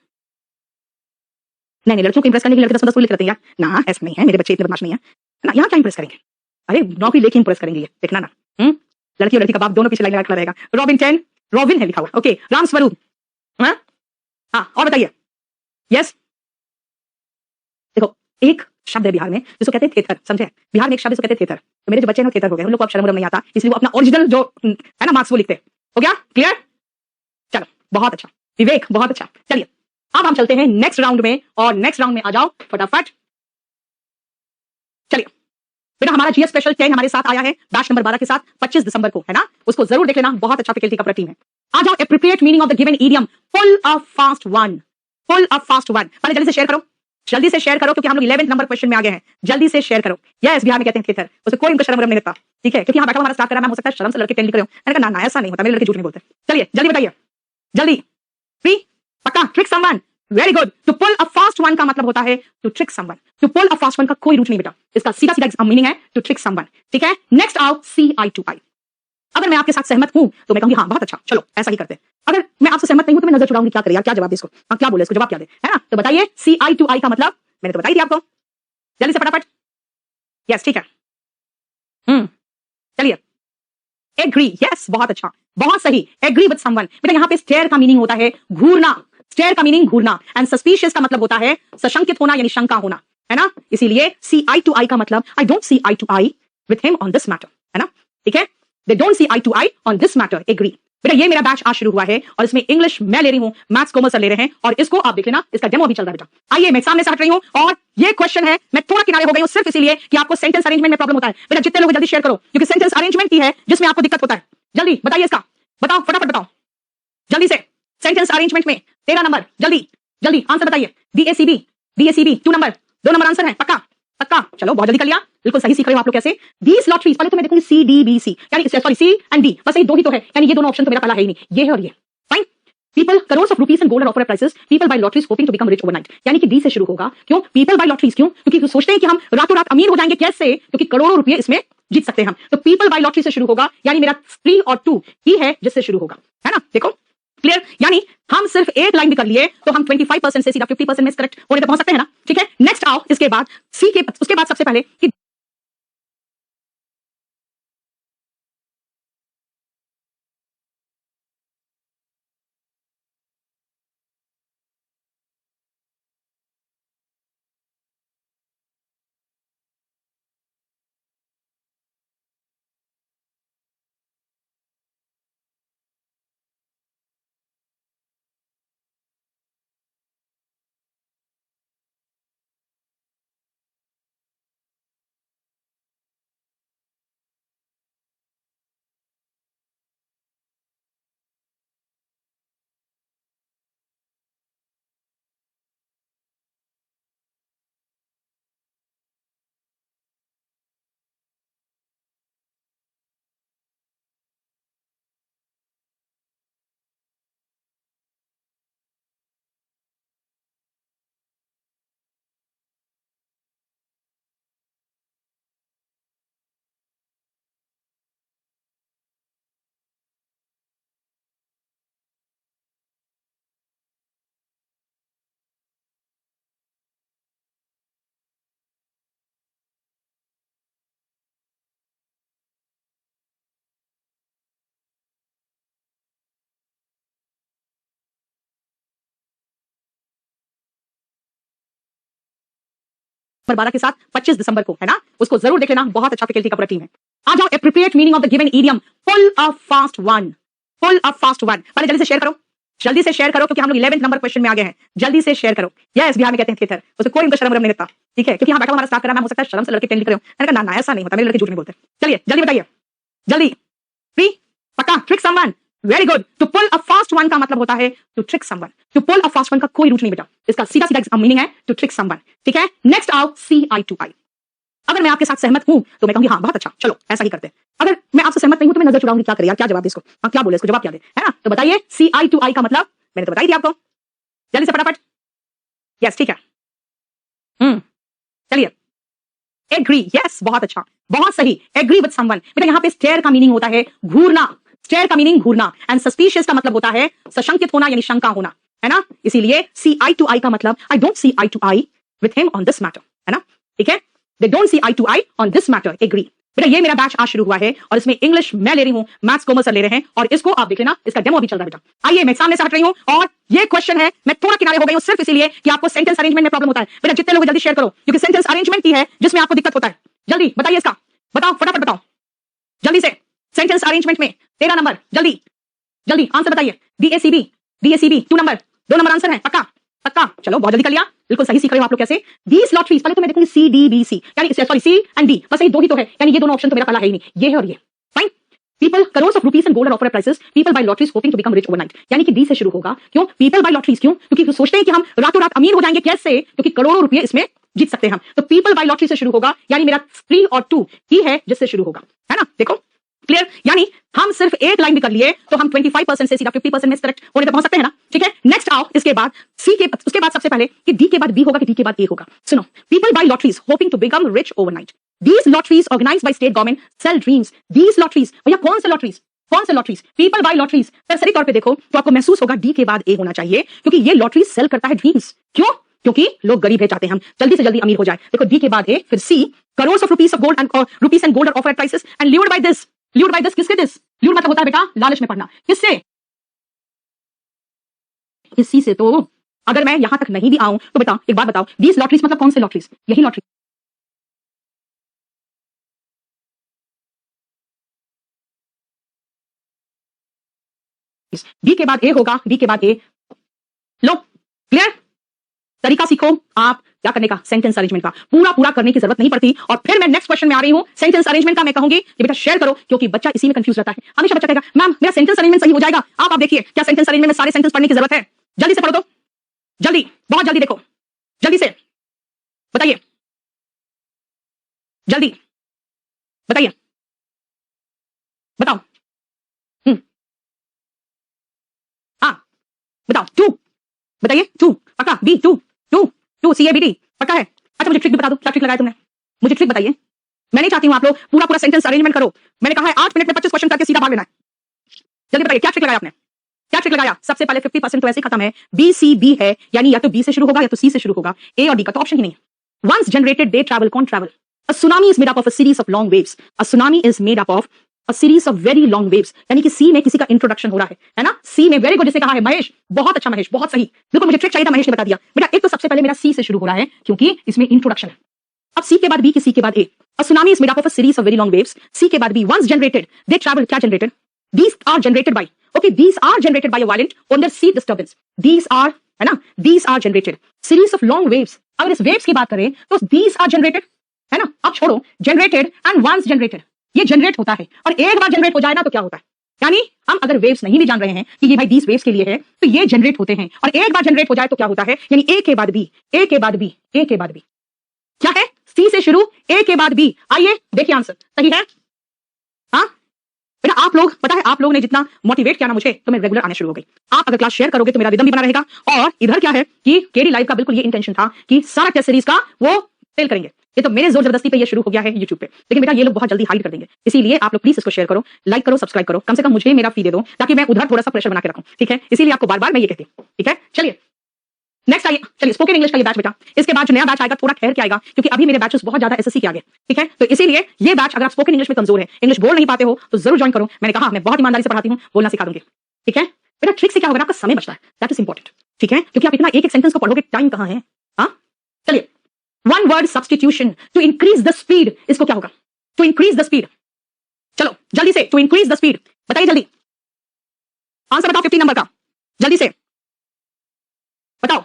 नहीं लड़कियों को इंप्रेस करने के लिए लड़के 10 लिख लेते हैं यार, ना ऐसा नहीं है, मेरे बच्चे इतने बदमाश नहीं है ना। यहाँ क्या इंप्रेस करेंगे? अरे नौकरी लेके इंप्रेस करेंगे, ये देखना ना। लड़की और लड़की का बाप दोनों पीछे लाइन लगा खड़ा रहेगा। रॉबिन 10, रॉबिन है लिखा हुआ, ओके। राम स्वरूप, हाँ और बताइए। यस, देखो एक शब्द है बिहार में जिसको कहते हैं थेथर, समझे? बिहार में एक शब्द जिसको कहते हैं थेथर। तो मेरे जो बच्चे हैं थेथर हो गए, उन लोग को अब शर्म नहीं आता, इसलिए वो अपना ओरिजिनल जो है ना मार्क्स वो लिखते हैं। हो गया क्लियर? चलो बहुत अच्छा विवेक, बहुत अच्छा। चलिए अब हम चलते हैं नेक्स्ट राउंड में, और नेक्स्ट राउंड में आ जाओ फटाफट। चलिए बेटा हमारा जीएस स्पेशल 10 हमारे साथ आया है बैच नंबर 12 के साथ 25 दिसंबर को, है ना? उसको जरूर देख लेना, बहुत अच्छा फैकल्टी का पूरा टीम है। आ जाओ, appropriate meaning of the given idiom, full of fast one, full of fast one. पहले जल्दी से शेयर करो, जल्दी से शेयर करो, क्योंकि हम लोग 11th नंबर क्वेश्चन में आ गए हैं। जल्दी से शेयर करो। यस, बिहार में कहते हैं थिएटर, उसे कोई उनको शर्म नहीं लगता, ठीक है? क्योंकि यहाँ बैठा हमारा स्टार्ट करा, मैं हो सकता है शर्म से लड़के टेंड लिख रहे हो। मैंने कहा ना ऐसा नहीं होता, मेरे लड़के झूठ नहीं बोलते। चलिए जल्दी बताइए, जल्दी। फ्री पक्का, trick someone, very good. To pull a fast one का मतलब होता है to trick someone. To pull a fast one का कोई रूट नहीं बेटा, इसका सीधा सीधा मीनिंग है टू ट्रिक समवन, ठीक है? नेक्स्ट आओ, सी आई टू आई। अगर मैं आपके साथ सहमत हूं तो मैं कहूंगी हाँ बहुत अच्छा, चलो ऐसा ही करते हैं। अगर मैं आपसे सहमत नहीं हूं तो मैं नजर चुराऊंगी, क्या करे यार, क्या जवाब दे इसको, हाँ क्या बोले इसको, जवाब क्या दे, है ना? तो बताइए सी आई टू आई का मतलब, मैंने तो बताई थी आपको, जल्दी से फटाफट। यस ठीक है, चलिए। एग्री, यस बहुत अच्छा, बहुत सही। एग्री विद समवन, बेटा यहाँ पे स्टेयर का मीनिंग होता है घूरना, स्टेयर का मीनिंग घूरना, एंड सस्पिशियस का मतलब होता है सशंकित होना यानी शंका होना, है ना? इसीलिए सी आई टू आई का मतलब I don't see eye to eye with him on this matter, है ना? ठीक है, they don't see eye to eye on this matter, agree. बेटा ये मेरा बैच आज शुरू हुआ है और इसमें इंग्लिश मैं ले रही हूँ, मैथ्स कॉमर्स सर ले रहे हैं, और इसको आप देख लेना, इसका डेमो भी चल रहा है बेटा। आइए मैं सामने से हट रही हूँ और ये क्वेश्चन है, मैं थोड़ा किनारे हो गई हूँ सिर्फ इसीलिए कि आपको सेंटेंस अरेंजमेंट में प्रॉब्लम होता है। बेटा जितने लोग जल्दी शेयर करो, क्योंकि सेंटेंस अरेंजमेंट की है जिसमें आपको दिक्कत होता है। जल्दी बताइए इसका, बताओ फटाफट बताओ जल्दी से। सेंटेंस अरेंजमेंट में 13 नंबर, जल्दी जल्दी आंसर बताइए। DACB, DACB 2 number, 2 number answer है, पक्का पक्का, चलो बहुत जल्दी कर लिया, बिल्कुल सही सीख रहे हो आप लोग। कैसे? दीस लॉटरीज, पहले तो मैं देखूंगी CDBC, यानी सॉरी C and D, बस ये दो ही तो है, यानी ये दोनों ऑप्शन तो मेरा पहला है ही नहीं, ये है और ये। Fine. People crore of rupees in gold and offer prices, people buy lotteries hoping to become rich overnight, यानी कि डी से शुरू होगा। क्यों पीपल बाय लॉटरीज? क्यों? क्योंकि सोचते हैं कि हम रातों रात अमीर हो जाएंगे। कैसे? क्योंकि करोड़ों रुपए इसमें जीत सकते हैं हम। तो पीपल बाय लॉटरी से शुरू होगा, यानी मेरा 3 और 2 ही है जिससे शुरू होगा, है ना? देखो क्लियर, यानी हम सिर्फ एक लाइन भी कर लिए तो हम 25% से सीधा 50% में करेक्ट होने तक पहुंच सकते हैं ना? ठीक है, नेक्स्ट आओ, इसके बाद सी के, उसके बाद सबसे पहले कि नंबर 12 के साथ 25 दिसंबर को, है ना? उसको जरूर देख लेना, बहुत अच्छा फैकल्टी का पूरा टीम है। आ जाओ, appropriate meaning of the given idiom, full of fast one, full of fast one. पहले जल्दी से शेयर करो, जल्दी से शेयर करो, क्योंकि हम लोग 11th नंबर क्वेश्चन में आ गए हैं। जल्दी से शेयर करो। यस, बिहार में कहते हैं थिएटर, उसे कोई उनको शर्म नहीं लगता, ठीक है? क्योंकि यहाँ बैठा हमारा स्टार्ट करा, मैं हो सकता है शर्म से लड़के टेंड लिख रहे हो। मैंने कहा ना ऐसा नहीं होता, मेरे लड़के झूठ नहीं बोलते। चलिए जल्दी बताइए, जल्दी। फ्री पक्का, trick someone, very good. To pull a fast one का मतलब होता है to trick someone. To pull a fast one का कोई रूट नहीं बेटा, इसका सीधा सीधा मीनिंग है टू ट्रिक समवन, ठीक है? नेक्स्ट आओ, सी आई टू आई। अगर मैं आपके साथ सहमत हूं तो मैं कहूंगी हाँ बहुत अच्छा, चलो ऐसा ही करते हैं। अगर मैं आपसे सहमत नहीं हूं तो मैं नजर चुराऊंगी, क्या करे यार, क्या जवाब दे इसको, हाँ क्या बोले इसको, जवाब क्या दे, है ना? तो बताइए सी आई टू आई का मतलब, मैंने तो बताई थी आपको, जल्दी से फटाफट। यस ठीक है, चलिए। एग्री, यस बहुत अच्छा, बहुत सही। एग्री विद समवन, बेटा यहाँ पे स्टेयर का मीनिंग होता है घूरना, स्टेयर का मीनिंग घूरना, एंड सस्पिशियस का मतलब होता है सशंकित होना यानी शंका होना, है ना? इसीलिए सी आई टू आई का मतलब I don't see eye to eye with him on this matter, है ना? ठीक है, they don't see eye to eye on this matter, agree. बेटा ये मेरा बैच आज शुरू हुआ है और इसमें इंग्लिश मैं ले रही हूँ, मैथ्स कॉमर्स सर ले रहे हैं, और इसको आप देख लेना, इसका डेमो भी चल रहा है बेटा। आइए मैं सामने से हट रही हूँ और ये क्वेश्चन है, मैं थोड़ा किनारे हो गई हूँ सिर्फ इसीलिए कि आपको सेंटेंस अरेंजमेंट में प्रॉब्लम होता है। बेटा जितने लोग जल्दी शेयर करो, क्योंकि सेंटेंस अरेंजमेंट की है जिसमें आपको दिक्कत होता है। जल्दी बताइए इसका, बताओ फटाफट बताओ जल्दी से। सेंटेंस अरेंजमेंट में 13 नंबर, जल्दी जल्दी आंसर बताइए। DACB 2 नंबर, 2 नंबर आंसर है, पक्का पक्का? चलो बहुत जल्दी कर लिया, बिल्कुल सही सीख रहे हो आप लोग। कैसे? दीस लॉटरीज, पहले तो मैं देखूंगी सी डी बी सी, यानी सॉरी सी एंड डी, बस ये दो ही तो है, यानी ये दोनों ऑप्शन तो मेरा पहला है ही नहीं, ये है और ये। Fine. People crore of rupees and gold offer prices, people buy lotteries hoping to become rich overnight, यानी कि डी से शुरू होगा। क्यों पीपल बाय लॉटरीज? क्यों? क्योंकि सोचते हैं कि हम रातों रात अमीर हो जाएंगे। कैसे? क्योंकि करोड़ों रुपए इसमें जीत सकते हैं हम। तो पीपल बाय लॉटरी से शुरू होगा, यानी मेरा 3 और 2 ही है जिससे शुरू होगा, है ना? देखो क्लियर, यानी हम सिर्फ एक लाइन भी कर लिए तो हम 25% से सीधा 50% में करेक्ट होने तक पहुंच सकते हैं ना। ठीक है, नेक्स्ट आओ इसके बाद सी के, उसके बाद सबसे पहले कि डी के बाद बी होगा कि डी के बाद ए होगा। सुनो, people buy lotteries hoping to become rich overnight, these lotteries organised by state government sell dreams, these lotteries, भैया कौन से लॉटरीज? कौन से लॉटरीज? People buy lotteries. सही तौर पे देखो तो आपको महसूस होगा डी के बाद ए होना चाहिए, क्योंकि ये लॉटरी सेल करता है ड्रीम्स। क्यों? क्योंकि लोग गरीब है, चाहते हैं हम जल्दी से जल्दी अमीर हो जाए। देखो डी के बाद ए, फिर C crore of rupees of gold and gold offer at prices and lured by this. Lured by this किसके? दिस ल्यूर्ड मतलब होता है बेटा लालच में पड़ना। किससे? इसी से। तो अगर मैं यहां तक नहीं भी आऊं तो बताओ, एक बात बताओ, दीस लॉटरीज मतलब कौन से लॉटरीज? यही लॉटरी। बी के बाद ए होगा, बी के बाद ए। लो क्लियर? तरीका सीखो आप क्या करने का, सेंटेंस अरेंजमेंट का। पूरा पूरा करने की जरूरत नहीं पड़ती। और फिर मैं नेक्स्ट क्वेश्चन में आ रही हूं सेंटेंस अरेंजमेंट का। मैं कहूंगी कि बेटा शेयर करो, क्योंकि बच्चा इसी में कंफ्यूज रहता है। हमेशा बच्चा कहेगा मैम मेरा सेंटेंस अरेंजमेंट सही हो जाएगा। आप देखिए क्या सेंटेंस अरेंजमेंट में सारे सेंटेंस पढ़ने की जरूरत है। जल्दी से पढ़ो तो, जल्दी, बहुत जल्दी देखो, जल्दी से बताइए, जल्दी बताइए, बताओ। हाँ बताओ। टू बताइए, टू पक्का? B two, two two C A B D पक्का है? अच्छा मुझे ट्रिक भी बता दो, क्या ट्रिक लगाया तुमने? मुझे ट्रिक बताइए। मैं नहीं चाहती हूं आप लोग पूरा पूरा सेंटेंस अरेंजमेंट करो। मैंने कहा है 8 मिनट में 25 क्वेश्चन करके सीधा भाग लेना है। जल्दी बताइए क्या ट्रिक लगाया आपने? क्या ट्रिक लगाया? सबसे पहले 50% तो ऐसे ही खत्म है। बी सी बी है, यानी या तो बी से शुरू होगा या तो सी से शुरू होगा। ए और डी का तो ऑप्शन ही नहीं है। वंस जनरेटेड दे ट्रैवल, कौन travel? A tsunami is made up of a series of long waves. A tsunami is made up of a series of very long waves, यानी कि सी में किसी का इंट्रोडक्शन हो रहा है ना? सी में वेरी गुड, जिसे कहा है महेश, बहुत अच्छा महेश, बहुत सही। बिल्कुल मुझे ट्रिक चाहिए था, महेश ने बता दिया। बेटा एक तो सबसे पहले मेरा सी से शुरू हो रहा है क्योंकि इसमें इंट्रोडक्शन है। अब सी के बाद बी, सी के बाद A. A tsunami is made up of a series of very long waves, C के बाद B. Once generated they travel, क्या generated? These are generated by, okay these are generated by a violent under sea disturbance. These are, है ना, these are generated series of long waves. अगर इस waves की बात करें तो दीज आर जनरेटेड, है ना? अब छोड़ो जनरेटेड एंड वंस जनरेटेड, ये जनरेट होता है और एक बार जनरेट हो जाए ना तो क्या होता है? यानी हम अगर वेव्स नहीं भी जान रहे हैं कि ये भाई 20 वेव्स के लिए है, तो ये जनरेट होते हैं और एक बार जनरेट हो जाए तो क्या होता है? यानी ए के बाद बी, ए के बाद बी, ए के बाद बी। क्या है? सी से शुरू, ए के बाद बी। आइए देखिए आंसर सही है। हाँ बेटा आप लोग, पता है आप लोगों ने जितना मोटिवेट किया ना मुझे, तो मैं रेगुलर आने शुरू हो गई। आप अगर क्लास शेयर करोगे तो मेरा रिदम भी बना रहेगा। और इधर क्या है कि केडी लाइव का बिल्कुल ये इंटेंशन था कि सारा टेस्ट सीरीज का वो सेल करेंगे। ये तो मेरे जोर जबरदस्ती पे ये शुरू हो गया है YouTube पे, लेकिन बेटा ये लोग बहुत जल्दी हाइड कर देंगे। इसीलिए आप लोग प्लीज इसको शेयर करो, लाइक करो, सब्सक्राइब करो, कम से कम मुझे मेरा फी दे दो ताकि मैं उधर थोड़ा सा प्रेशर बना के रखूं। ठीक है, इसीलिए आपको बार बार मैं ये कहती हूं। ठीक है, चलिए नेक्स्ट आइए। चलिए स्पोकन इंग्लिश का ये बैच बेटा, इसके बाद जो नया बैच आएगा थोड़ा ठहर के आएगा, क्योंकि अभी मेरे बैचेस बहुत ज्यादा एसएससी के आगे। ठीक है, तो इसीलिए ये बैच अगर आप स्पोकन इंग्लिश में कमजोर है, इंग्लिश बोल नहीं पाते हो, तो जरूर ज्वाइन करो। मैंने कहा मैं बहुत ईमानदारी से पढ़ाती हूँ, बोलना सिखा दूंगी। ठीक है बेटा, ट्रिक से क्या होगा? आपका समय बचता है, दैट इज इंपॉर्टेंट। ठीक है, क्योंकि आप इतना एक एक सेंटेंस को पढ़ोगे, टाइम कहां है? हाँ चलिए, one word substitution to increase the speed, इसको क्या होगा? To increase the speed. चलो जल्दी से, टू इंक्रीज द स्पीड बताइए, जल्दी आंसर बताओ 50 नंबर का, जल्दी से बताओ।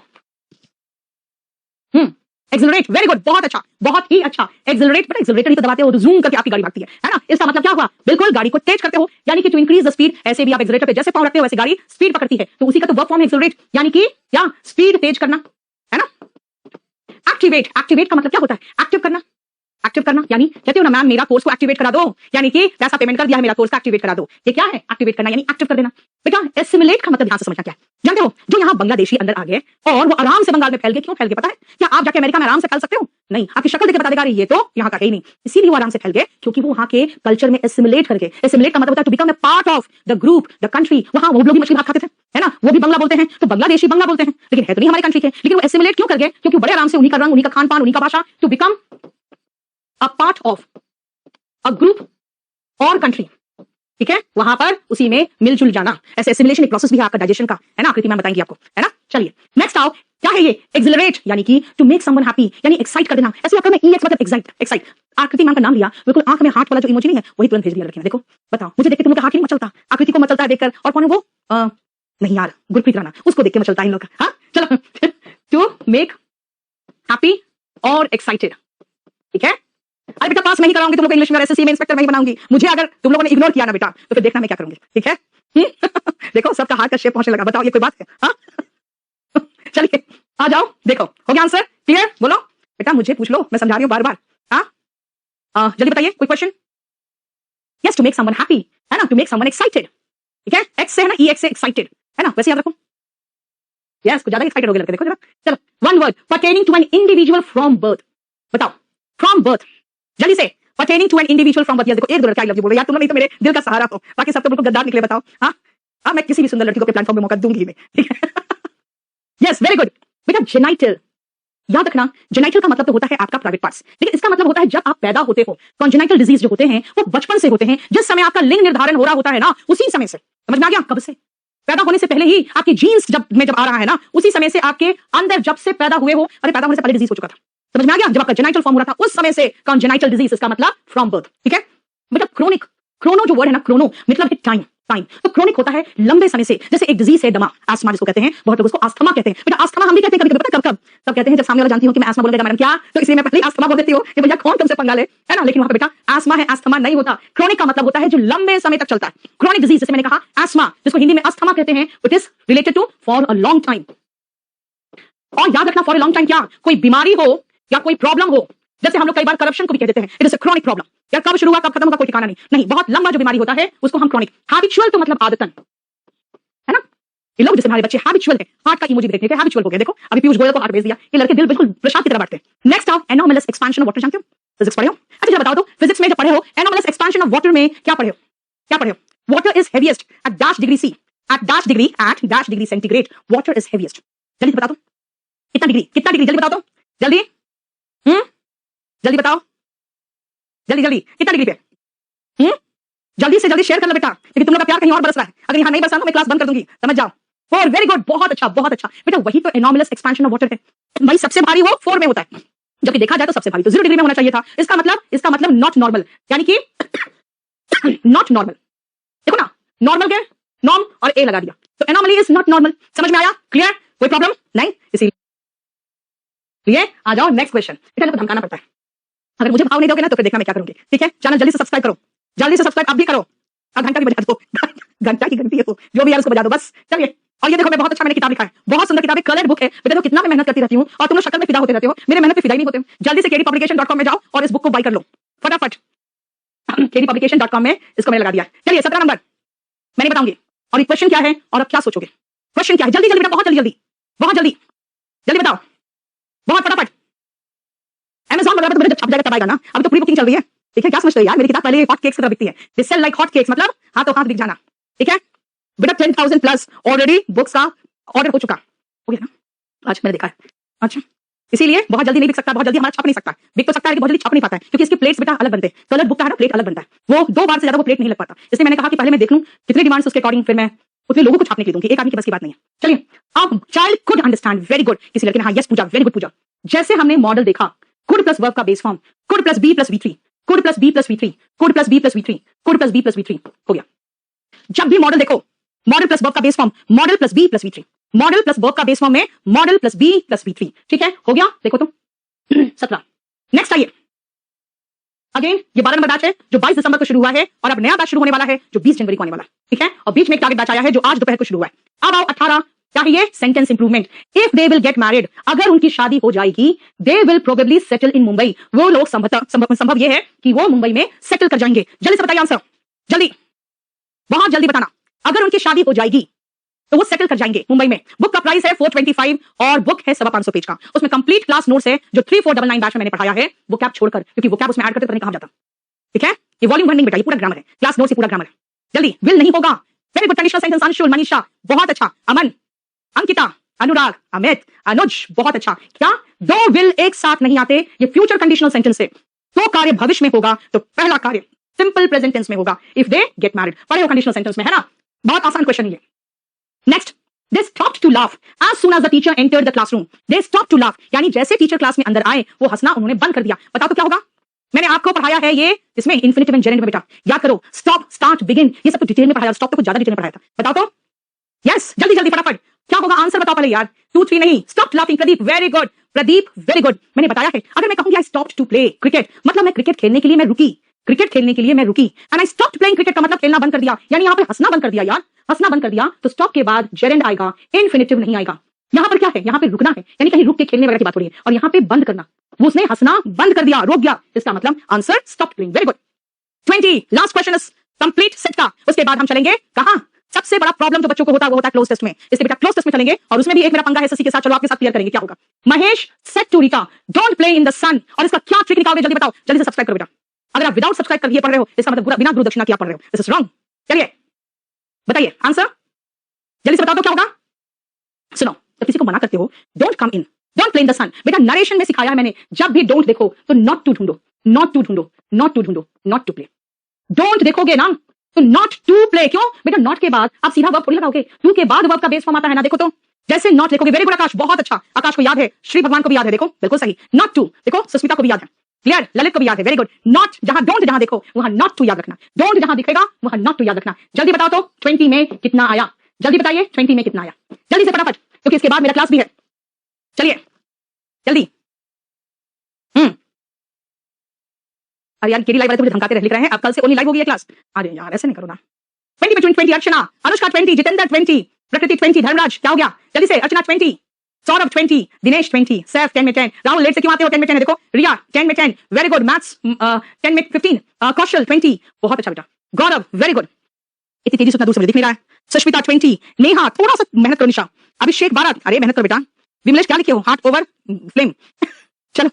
एक्सेलरेट, वेरी गुड, बहुत अच्छा, बहुत ही अच्छा। एक्सेलरेट, बेटा एक्सेलरेटर ही तो दबाते हो तो जूम करके आपकी गाड़ी भागती है ना? इसका मतलब क्या हुआ? बिल्कुल गाड़ी को तेज करते हो, यानी कि टू इंक्रीज द स्पीड। ऐसे भी आप एक्सेलरेटर पे जैसे पाँव रखते हो वैसे गाड़ी स्पीड पकड़ती है, तो उसी का तो वर्ब फॉर्म है एक्सेलरेट, यानी कि क्या? स्पीड तेज करना, है ना? एक्टिवेट, एक्टिवेट का मतलब क्या होता है? एक्टिव करना, एक्टिव करना, यानी कहते हो ना मैम मेरा कोर्स को एक्टिवेट करा दो, यानी कि पैसा पेमेंट कर दिया है, मेरा कोर्स को एक्टिवेट करा दो। ये क्या है? एक्टिवेट करना, यानी एक्टिव कर देना। बेटा एसिमिलेट का मतलब ध्यान से समझना क्या है, जानते हो? जो यहाँ बांग्लादेशी अंदर आ गए और वो आराम से बंगाल में फैल गए। क्यों फैल गए पता है? क्या आप जाके अमेरिका में आराम से फैल सकते हो? नहीं, आपकी शक्ल देख के बता देगा ये तो यहाँ का है ही नहीं। इसीलिए वो आराम से फैल गए क्योंकि वो वहाँ के कल्चर में एसिमिलेट कर गए। एसिमिलेट का मतलब होता है to become a part of the group, the country. वहाँ वो लोग भी मछली भात खाते थे, है ना? वो भी बंगला बोलते हैं, तो बांग्लादेशी बंगला बोलते हैं, लेकिन है तो नहीं हमारे कंट्री के। लेकिन वो एसिमिलेट क्यों कर गए? क्योंकि बड़े आराम से उन्हीं का रंग, उन्हीं का खान पान, उन्हीं का भाषा, to become a part of a group और कंट्री। ठीक है, वहां पर उसी में मिलजुल जाना। ऐसे एसिमिलेशन एक प्रोसेस भी है आपका डाइजेशन का, है ना? आकृति मैम बताएंगी आपको, है ना? चलिए नेक्स्ट आओ, क्या है ये? एक्सिलरेट, यानी कि टू मेक समवन हैप्पी, यानी एक्साइट कर देना। ऐसे आपका मैं ईएक्स मतलब एक्साइट, एक्साइट। आकृति मैम का नाम लिया, बिल्कुल आंख में हार्ट वाला जो इमोजी नहीं है वही तुरंत भेज दिया लड़की ने। देखो बताओ, मुझे देख के तुम लोग का हार्ट नहीं मचलता? आकृति को मचलता है देखकर। और कौन है वो? नहीं यार, गुरप्रीत राणा, उसको देख के मचलता है इन लोग का। हाँ चलो टू मेक हैप्पी और एक्साइटेड, ठीक है। अरे बेटा पास नहीं कराऊंगी तुम लोग इंग्लिश में, एसएससी में इंस्पेक्टर नहीं बनाऊंगी। मुझे अगर तुम लोगों ने इग्नोर किया ना बेटा तो फिर देखना मैं क्या करूंगी, ठीक है। देखो सबका हाथ का शेप पहुंचने लगा, बताओ ये कोई बात है? हाँ चलिए आ जाओ, देखो हो गया आंसर, क्लियर? बोलो बेटा, मुझे पूछ लो, मैं समझा रही हूँ बार बार। हाँ जल्दी बताइए, कोई question? Yes, to make someone happy है ना, टू मेक समवन एक्साइटेड, ठीक है। एक्स से है ना, ई एक्स से एक्साइटेड है ना, वैसे याद रखो। यस, कुछ ज्यादा एक्साइटेड हो गए लड़के, देखो जरा। चलो, one word pertaining to an individual from birth, बताओ फ्रॉम बर्थ, जल्दी से। Pertaining to an individual from birth, ये देखो एक दो लड़का आई लव यू बोल रहे यार, तुम लोग नहीं तो मेरे दिल का सहारा हो, बाकी सब तो बिल्कुल गद्दार निकले, बताओ। हाँ मैं किसी भी सुंदर लड़की को प्लेटफॉर्म पे मौका दूंगी मैं, ठीक है। यस वेरी गुड बेटा। जेनाइटल, याद रखना, जेनाइटल का मतलब तो होता है आपका प्राइवेट पार्ट्स, लेकिन इसका मतलब होता है जब आप पैदा होते हो। कॉन्जेनाइटल डिजीज जो होते हैं वो बचपन से होते हैं, जिस समय आपका लिंग निर्धारण हो रहा होता है ना, उसी समय से, समझ में आ गया? कब से? पैदा होने से पहले ही आपकी जीन्स जब आ रहा है ना, उसी समय से आपके अंदर जब से पैदा हुए हो, अरे पैदा होने से पहले डिजीज हो चुका था, समझ में आ गया? जब आपका जेनाइटल फॉर्म हो रहा था उस समय से कॉन्जेनाइटल डिजीज, इसका मतलब फ्रॉम बर्थ, ठीक है बेटा। क्रोनिक, क्रोनो जो वर्ड है ना, क्रोनो मतलब है टाइम, टाइम तो क्रोनिक होता है लंबे समय से, जैसे एक डिजीज है दमा, आस्थमा जिसको कहते हैं, बहुत लोग उसको आस्थमा कहते हैं बेटा। आस्थमा हम भी कहते हैं कभी-कभी, पता कब कब? तब कहते हैं जब सामने वाला जानती हो कि मैं आस्थमा बोलेगा मैडम क्या, तो इसलिए मैं पहले आस्थमा बोल देती हूँ कि भैया कौन तुमसे पंगा ले, है ना। लेकिन वहां पे बेटा आस्थमा है, आस्थमा नहीं होता। क्रोनिक का मतलब होता है जो लंबे समय तक चलता है। क्रोनिक डिजीज जैसे मैंने कहा आस्थमा, जिसको हिंदी में अस्थमा कहते हैं, it is related to for a long time. और याद रखना, फॉर अ लॉन्ग टाइम क्या, कोई बीमारी हो या कोई प्रॉब्लम हो, जैसे हम लोग कई बार करप्शन को भी कह देते हैं, it is a chronic problem. यार कब शुरू हुआ कब खत्म होगा कोई ठिकाना नहीं, बहुत लंबा जो बीमारी होता है उसको हम क्रॉनिक। हैबिचुअल तो मतलब आदतन, है ना। ये लोग जैसे हमारे बच्चे हैबिचुअल है, हार्ट का इमोजी देखने के हैबिचुअल हो गया, देखो अभी पीयूष गोयल को हार्ट भेज दिया, ये लड़के दिल बिल्कुल प्रसाद की तरह बांटते हैं। नेक्स्ट आओ, एनोमलस एक्सपेंशन ऑफ वाटर, जानते हो? फिजिक्स पढ़े हो? अच्छा जरा बताओ तो, फिजिक्स में जब पढ़े हो एनोमलस एक्सपेंशन ऑफ वाटर में क्या पढ़े हो? क्या पढ़े हो? Water is heaviest at dash degree C, at dash degree centigrade, water is heaviest. जल्दी बता दो कितना डिग्री, कितना डिग्री, जल्दी बताओ तो, जल्दी जल्दी बताओ, जल्दी जल्दी कितना डिग्री पे? जल्दी से जल्दी शेयर कर लो बेटा, क्योंकि तुम लोग का प्यार कहीं और बरस रहा है। अगर यहाँ नहीं बरसा ना मैं क्लास बंद कर दूंगी, समझ जाओ। 4, वेरी गुड, बहुत अच्छा बहुत अच्छा बेटा। वही तो एनोमलस एक्सपेंशन ऑफ वाटर है भाई। सबसे भारी वो 4 में होता है, जबकि देखा जाए तो सबसे भारी तो 0 डिग्री में होना चाहिए था। इसका मतलब नॉट नॉर्मल, यानी कि नॉट नॉर्मल। देखो ना, नॉर्मल के नॉर्म और ए लगा दिया, तो एनोमली इज नॉट नॉर्मल। समझ में आया? क्लियर? कोई प्रॉब्लम नहीं? इसीलिए आ जाओ नेक्स्ट क्वेश्चन। बेटा धमकाना पड़ता है, अगर मुझे भाव नहीं दोगे ना तो फिर देखना मैं क्या करूंगी, ठीक है। चैनल जल्दी से सब्सक्राइब करो, जल्दी से सब्सक्राइब आप भी करो, और घंटा भी बजा दो, घंटा की घंटी है तो जो भी यार उसको बजा दो बस। चलिए, और ये देखो मैं बहुत अच्छा मैंने किताब लिखा है, बहुत सुंदर किताब है, कलर्ड बुक है बेटा। तो कितना मैं मेहनत करती रहती हूँ और तुम लोग शक्ल में फिदा होते रहते हो, मेरे मेहनत पे फिदा ही नहीं होते। जल्दी से kdpublication.com में जाओ और इस बुक को बाय कर लो फटाफट। kdpublication.com में इसको मैंने लगा दिया। चलिए 17 नंबर मैंने बताऊंगी, और क्वेश्चन क्या है और अब क्या सोचोगे? क्वेश्चन क्या है? जल्दी जल्दी बेटा, बहुत जल्दी जल्दी, बहुत जल्दी जल्दी बताओ, बहुत फटाफट। Amazon वगैरह तो जब छप जाएगा तब आएगा ना, अभी तो प्री बुकिंग चल रही है, ठीक है। क्या समझते हो यार, मेरी किताब पहले हॉट केक्स की तरह बिकती है, they sell like hot cakes, मतलब हाथों हाथ बिक जाना, ठीक है बेटा। 10,000 प्लस ऑलरेडी बुक्स का ऑर्डर हो चुका, हो गया ना आज मैंने देखा है। अच्छा, इसीलिए बहुत जल्दी नहीं बिक सकता, बहुत जल्दी हमारा छप नहीं सकता। बिक तो सकता है लेकिन बहुत जल्दी छप नहीं पाता है, क्योंकि इसके प्लेट्स बेटा अलग बनते हैं। कलर बुक का है ना, प्लेट अलग बनता है, वो 2 बार से ज्यादा वो प्लेट नहीं लग पाता। इसलिए मैंने कहा कि पहले मैं देख लूं कितने डिमांड्स उसके अकॉर्डिंग, फिर मैं उतने लोगों को छापने के लिए दूंगी, एक आदमी की बस की बात नहीं है। चलिए, अब child could understand, very good. किसी लड़के ने हाँ यस पूछा, वेरी गुड पूछा। जैसे हमने मॉडल देखा, कुड प्लस वर्ब का base form, could plus B plus v3, could plus B plus v3, could plus B plus v3, could plus B plus v3 हो गया। जब भी मॉडल देखो, मॉडल प्लस वर्ब का base form modal plus B plus v3, modal plus verb का base form में modal plus B plus v3, ठीक है हो गया। देखो तो 17। नेक्स्ट आइए, अगेन ये 12 नंबर बैच है जो 22 दिसंबर को शुरू हुआ है, और अब नया बैच शुरू होने वाला है जो 20 जनवरी को आने वाला है, ठीक है। और बीच में एक टारगेट बैच आया है जो आज दोपहर को शुरू हुआ है। अब आओ 18 चाहिए, sentence improvement. If they will get married, अगर उनकी शादी हो जाएगी, they will probably settle in Mumbai, वो लोग संभव ये है कि वो मुंबई में सेटल कर जाएंगे। जल्दी से बताइए आंसर, जल्दी, बहुत जल्दी बताना। अगर उनकी शादी हो जाएगी तो वो सेटल कर जाएंगे मुंबई में। बुक का प्राइस है 425 और बुक है 550 पेज का। उसमें कंप्लीट क्लास नोट्स है जो 3499 बैच में मैंने पढ़ाया है, वो कैप छोड़कर, क्योंकि वो कैप उसमें ऐड करते तो नहीं कहा जाता, ठीक है। ये वॉल्यूम 1 नहीं बेटा, ये पूरा ग्रामर है, क्लास नोट्स ये पूरा ग्रामर है। जल्दी, विल नहीं होगा, very good conditional sentence. Anshul, Manisha बहुत अच्छा, अमन, अंकिता, अनुराग, अमित, अनुज बहुत अच्छा। क्या 2 विल एक साथ नहीं आते, ये फ्यूचर कंडीशनल सेंटेंस है। तो कार्य भविष्य में होगा तो पहला कार्य सिंपल प्रेजेंट टेंस में होगा, इफ दे गेट मैरिड। पढ़े हो कंडीशनल सेंटेंस में, है ना, बहुत आसान क्वेश्चन है ये। Next, they stopped to laugh as soon as the teacher entered the classroom. They stopped to laugh, यानी जैसे टीचर क्लास में अंदर आए वो हंसना उन्होंने बंद कर दिया। बताओ तो क्या होगा? मैंने आपको पढ़ाया है ये इसमें इंफिनिटिव एंड जेरेंड में बेटा, याद करो। स्टॉप, स्टार्ट, बिगिन, ये सब तो डिटेल में पढ़ाया, स्टॉप तो कुछ ज्यादा डिटेल में पढ़ाया था। बताओ तो, यस जल्दी जल्दी फटाफट क्या होगा आंसर बताओ पहले यार। 2 3 नहीं, stop laughing Pradeep, very good Pradeep, very good. मैंने बताया है, अगर मैं कहूंगी I stopped to play cricket, मतलब मैं क्रिकेट खेलने के लिए मैं रुकी, क्रिकेट खेलने के लिए मैं रुकी। And I stopped playing cricket का मतलब खेलना बंद कर दिया, यानी यहाँ पे हंसना बंद कर दिया यार, हंसना बंद कर दिया। तो स्टॉप के बाद जेरेंड आएगा, इन्फिनिटिव नहीं आएगा। यहाँ पर क्या है, यहाँ पे रुकना है, यानी कहीं रुक के खेलने वगैरह की बात हो रही है, और यहाँ पे बंद करना, वो उसने हंसना बंद कर दिया, रोक दिया, इसका मतलब answer stop playing, very good. 20 last question is complete set का। उसके बाद हम चलेंगे कहां, सबसे बड़ा प्रॉब्लम जो बच्चों को होता है वो होता है क्लोज टेस्ट में, इसलिए बेटा क्लोज टेस्ट में चलेंगे, और उसमें भी एक मेरा पंगा है एसएससी के साथ, चलो आपके साथ क्लियर करेंगे क्या होगा। Mahesh said to Rita don't play in the sun, और इसका क्या ट्रिक निकालोगे जल्दी बताओ, जल्दी से सब्सक्राइब करो बेटा। अगर आप विदाउट सब्सक्राइब करके पढ़ रहे हो इसका मतलब बिना गुरु दक्षिणा किया पढ़ रहे हो, दिस इज रॉन्ग। चलिए बताइए आंसर, जल्दी से बता दो क्या होगा। सुनो, जब किसी को मना करते हो don't come in, don't play in the sun, बेटा नरेशन में सिखाया है मैंने, जब भी डोंट देखो तो नॉट टू ढूंढो, नॉट टू ढूंढो, नॉट टू ढूंढो, नॉट टू प्ले। डोंट देखोगे ना तो नॉट टू प्ले, क्यों बेटा, नॉट के बाद आप सीधा वर्ब थोड़ी लगाओगे, टू के बाद वर्ब का बेस फॉर्म आता है ना, देखो तो जैसे नॉट देखोगे, वेरी गुड आकाश, बहुत अच्छा, आकाश को याद है, श्री भगवान को भी याद है, देखो बिल्कुल सही, नॉट टू, देखो सुस्मिता को भी याद है, क्लियर, ललित को भी याद है, वेरी गुड। नॉट जहां डोंट जहां देखो वहां नॉट टू याद रखना, डोंट जहां दिखेगा वहां नॉट टू याद रखना। जल्दी बताओ तो 20 में कितना आया, जल्दी बताइए 20 में कितना आया, जल्दी से फटाफट, क्योंकि इसके बाद मेरा क्लास भी है। चलिए जल्दी। अरे यार केडी लाइव वाले तो मुझे धमकाते रह लिख रहे हैं, अब कल से ओनली लाइव होगी ये क्लास। अरे यार ऐसे नहीं करो ना। 20 में 20, अर्चना, अनुष्का 20, जितेंद्र 20, प्रकृति 20, धर्मराज क्या हो गया, जल्दी से, अर्चना 20, सौरभ 20, दिनेश 20, सैफ 10 में 10, राहुल लेट से क्यों आते हो, 10 में 10 है देखो, रिया 10 में 10, वेरी गुड, मैथ्स 10 में 15, कौशल 20, बहुत अच्छा बेटा, गौरव वेरी गुड, इतनी तेजी से उतना दूर से मुझे दिख नहीं रहा है, सुष्मिता 20, नेहा थोड़ा सा मेहनत करो, निशा, अभिषेक 12, अरे मेहनत करो बेटा, विमलेश क्या लिखे हो, हार्ट ओवर फ्लेम चलो,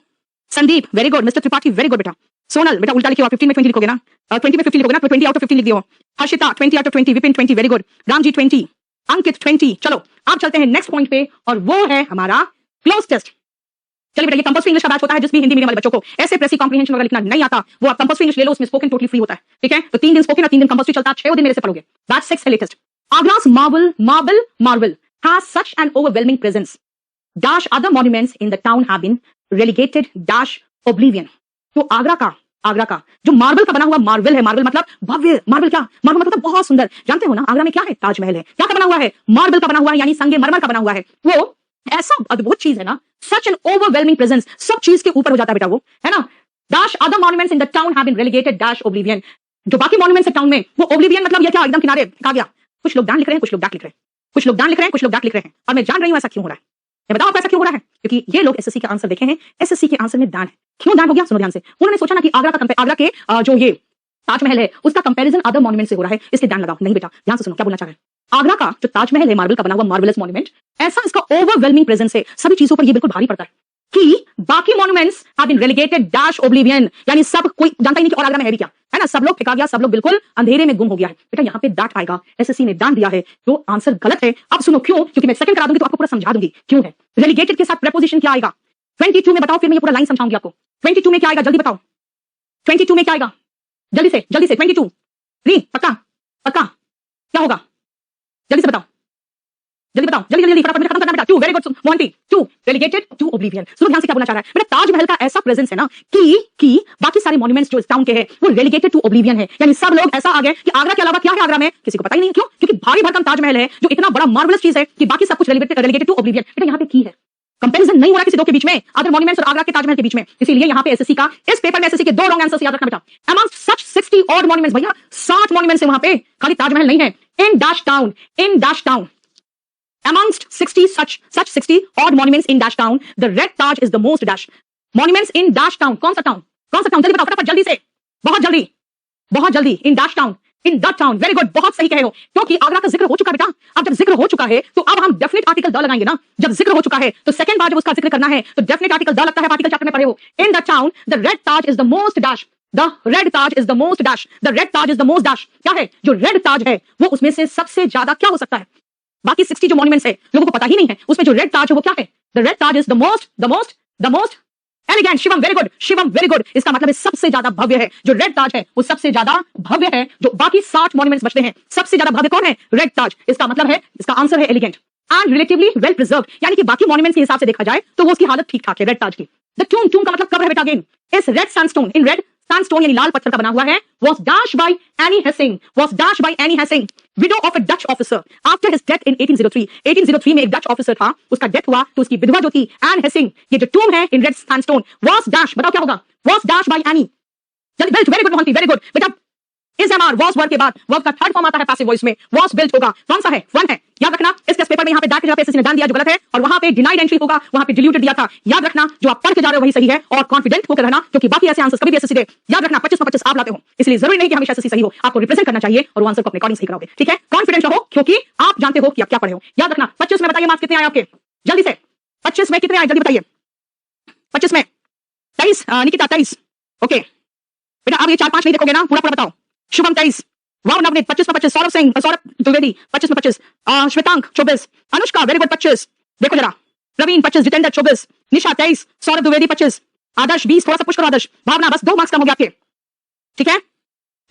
Sandeep very good, mister Tripathi very good बेटा, सोनल बेटा उल्टा लिखे हो, 15 में 20 लिखोगे ना, 20 में 50 लिखोगे ना, तो 20 आउट ऑफ 15 लिख दियो, Harshita 20 out of 20, Vipin 20 very good, Ramji 20, अंकित 20। चलो आप चलते हैं नेक्स्ट पॉइंट पे, और वो है हमारा क्लोज टेस्ट। चलिए बेटा, ये कंपल्सरी इंग्लिश का बैच होता है, जिस भी हिंदी मीडियम वाले बच्चों को ऐसे प्रेसी कॉम्प्रिहेंशन वगैरह लिखना नहीं आता, वो आप कंपल्सरी इंग्लिश ले लो, उसमें स्पोकन टोटली फ्री होता है, ठीक है, तो 3 दिन स्पोकन और 3 दिन कंपल्सरी चलता है, 6 दिन मेरे से पढ़ोगे, बैच 6 है latest. आगरा's marble has such an overwhelming presence dash other monuments in the town have been relegated dash oblivion। तो आगरा का जो मार्बल का बना हुआ मार्बल है, मार्बल मतलब भव्य, मार्बल क्या, मार्बल मतलब बहुत सुंदर, जानते हो ना आगरा में क्या है, ताजमहल है, क्या का बना हुआ है, मार्बल का बना हुआ है, यानी संगमरमर का बना हुआ है, वो ऐसा अद्भुत चीज है ना, सच एन ओवरवेलमिंग प्रेजेंस, सब चीज के ऊपर हो जाता है बेटा वो, है ना। Dash other monuments in the town have been relegated dash oblivion, जो बाकी मॉन्यूमेंट्स है टाउन में, वो ओब्लिवियन मतलब ये क्या, एकदम किनारे कहा गया। कुछ लोग डान लिख रहे हैं, कुछ लोग डाक लिख रहे हैं, कुछ लोग डान लिख रहे हैं, कुछ लोग डाक लिख रहे हैं, और मैं जान रही हूं ऐसा क्यों हो रहा है, मैं बताऊं आपको ऐसा क्यों हो रहा है, क्योंकि ये लोग एसएससी के आंसर देखे हैं, एसएससी के आंसर में दान है, क्यों दान हो गया, सुनो ध्यान से। उन्होंने सोचा ना कि आगरा के जो ये ताजमहल है उसका कंपैरिजन अदर मॉन्यूमेंट से हो रहा है, इसलिए दान लगाओ। नहीं बेटा, ध्यान से सुनो क्या बोलना चाह रहे हैं। आगरा का जो ताजमहल है, मार्बल का बना हुआ मार्वलस मॉन्यूमेंट, ऐसा इसका ओवरवेलमिंग प्रेजेंस है, सभी चीजों पर ये बिल्कुल भारी पड़ता है कि बाकी monuments have been relegated dash oblivion, यानी सब कोई जानता ही नहीं कि और आगरा में है भी क्या, है ना, सब लोग फेंका गया, सब लोग बिल्कुल अंधेरे में गुम हो गया है। बेटा यहाँ पे डाट आएगा, एसएससी ने दान दिया है, तो आंसर गलत है। अब सुनो क्यों, क्योंकि मैं सेकंड करा दूंगी तो आपको पूरा समझा दूंगी क्यों है। रेलिगेटेड के साथ प्रेपोजिशन क्या आएगा 22 में, बताओ, फिर मैं ये पूरा लाइन समझाऊंगी आपको। 22 में क्या आएगा जल्दी बताओ, 22 में क्या आएगा, जल्दी से 22 री, पक्का पक्का क्या होगा, जल्दी से बताओ, जल्दी बताओ, जल्दी जल्दी फटाफट खत्म करना बेटा। 2 very good Monty, 2 relegated to oblivion. सुनो ध्यान से क्या बोलना चाह रहा है बेटा, ताजमहल का ऐसा प्रेजेंस है ना कि बाकी सारे मॉन्यूमेंट्स जो इस टाउन के हैं वो रेलिगेटेड टू ओब्लिवियन है, यानी सब लोग ऐसा आ गए कि आगरा के अलावा क्या है आगरा में किसी को पता ही नहीं है। क्यों, क्योंकि भारी भरकम ताजमहल है जो इतना बड़ा मार्वलस चीज है कि बाकी सब कुछ रेलिगेटेड टू ओब्लिवियन। बेटा यहाँ पे की है, कंपैरिजन नहीं हो रहा किसी दो के बीच में, अदर मॉन्यूमेंट्स और आगरा के ताजमहल के बीच में, इसीलिए यहाँ पे एसएससी का इस पेपर में एसएससी के 2 रॉन्ग आंसर्स याद रखना बेटा। अमंग सच 60 ऑड मॉन्यूमेंट्स, भैया 60 मॉन्यूमेंट्स है वहां पे, खाली ताजमहल नहीं है। In dash town amongst 60 such 60 odd monuments in dash town, the red taj is the most dash monuments in dash town। कौन सा टाउन जल्दी बताओ फटाफट, जल्दी से, बहुत जल्दी in dash town, in that town, very good, बहुत सही कह रहे हो, क्योंकि आगरा का जिक्र हो चुका बेटा। अब जब जिक्र हो चुका है तो अब हम डेफिनेट आर्टिकल द लगाएंगे ना, जब जिक्र हो चुका है तो सेकंड बार जब उसका जिक्र करना है तो डेफिनेट आर्टिकल द लगता है, आर्टिकल चैप्टर में पढ़े हो। in the town the red taj is the most dash, the red taj is the most dash, the red taj is the most dash। क्या है, जो रेड ताज है वो उसमें से सबसे ज्यादा क्या हो सकता है, बाकी 60 जो मॉन्यूमेंट्स है लोगों को पता ही नहीं है, उसमें जो रेड ताज है वो क्या है, the red Taj is the most elegant. Shivam very good, इसका मतलब है सबसे ज्यादा भव्य है, जो रेड ताज है वो सबसे ज्यादा भव्य है, जो बाकी 60 मॉन्यूमेंट्स बचते हैं सबसे ज्यादा भव्य कौन है, रेड ताज। इसका मतलब है, इसका आंसर है elegant and relatively well preserved, यानी कि बाकी मॉन्यूमेंट्स के हिसाब से देखा जाए तो वो उसकी हालत ठीक ठाक है रेड ताज की। द टूम का मतलब कब्र है बेटा, अगेन इस red sandstone, in red sandstone यानी लाल पत्थर का बना हुआ है, was dashed by Annie Hessing, was dashed by Annie Hessing, widow of a Dutch officer after his death in 1803. 1803 में एक डच ऑफिसर था, उसका डेथ हुआ तो उसकी विधवा जो थी एन हेसिंग, ये जो टूम है in red sandstone, was dashed, बताओ क्या होगा, was dashed by Annie. जल्दी, very good Mohanty, very good बेटा। इस एमआर वॉज वर्ब के बाद वर्ब का थर्ड फॉर्म आता है पैसिव वॉइस में, वॉज बिल्ट होगा, कौन सा है, वन है, याद रखना। इस टेस्ट पेपर में यहाँ पे दैट की जगह पे एसएससी ने डन दिया जो गलत है, और वहां पे डिनाइड एंट्री होगा, वहां पे डिल्यूटेड दिया था, याद रखना। जो आप पढ़ के जा रहे हो वही सही है, और कॉन्फिडेंट होकर रहना, क्योंकि बाकी ऐसे आंसर्स कभी भी एसएससी दे, याद रखना 25 में 25 आप लाते हो, इसलिए जरूरी नहीं कि हमेशा एसएससी सही हो, आपको रिप्रेजेंट करना चाहिए और वो आंसर को अपने अकॉर्डिंग सही कराओगे, ठीक है। कॉन्फिडेंट रहो क्योंकि आप जानते हो कि आप क्या पढ़े हो, याद रखना। 25 में बताइए मार्क्स कितने आए आपके, जल्दी से 25 में कितने आए, जल्दी बताइए। 25 में 23, निकिता 23, ओके बेटा। आप ये 4-5 नहीं देखोगे ना, पूरा पूरा बताओ। शुभम 23, वाव नवनीत 25 में 25, सौरभ सिंह, सौरभ द्विवेदी 25 में 25, श्वेतांक 24, अनुष्का वेरी गुड 25, देखो जरा, प्रवीण 25, जितेंद्र 24, निशा 23, सौरभ द्विवेदी 25, आदर्श 20, थोड़ा सा पुश करो आदर्श, भावना बस 2 मार्क्स कम हो गया आपके, ठीक है,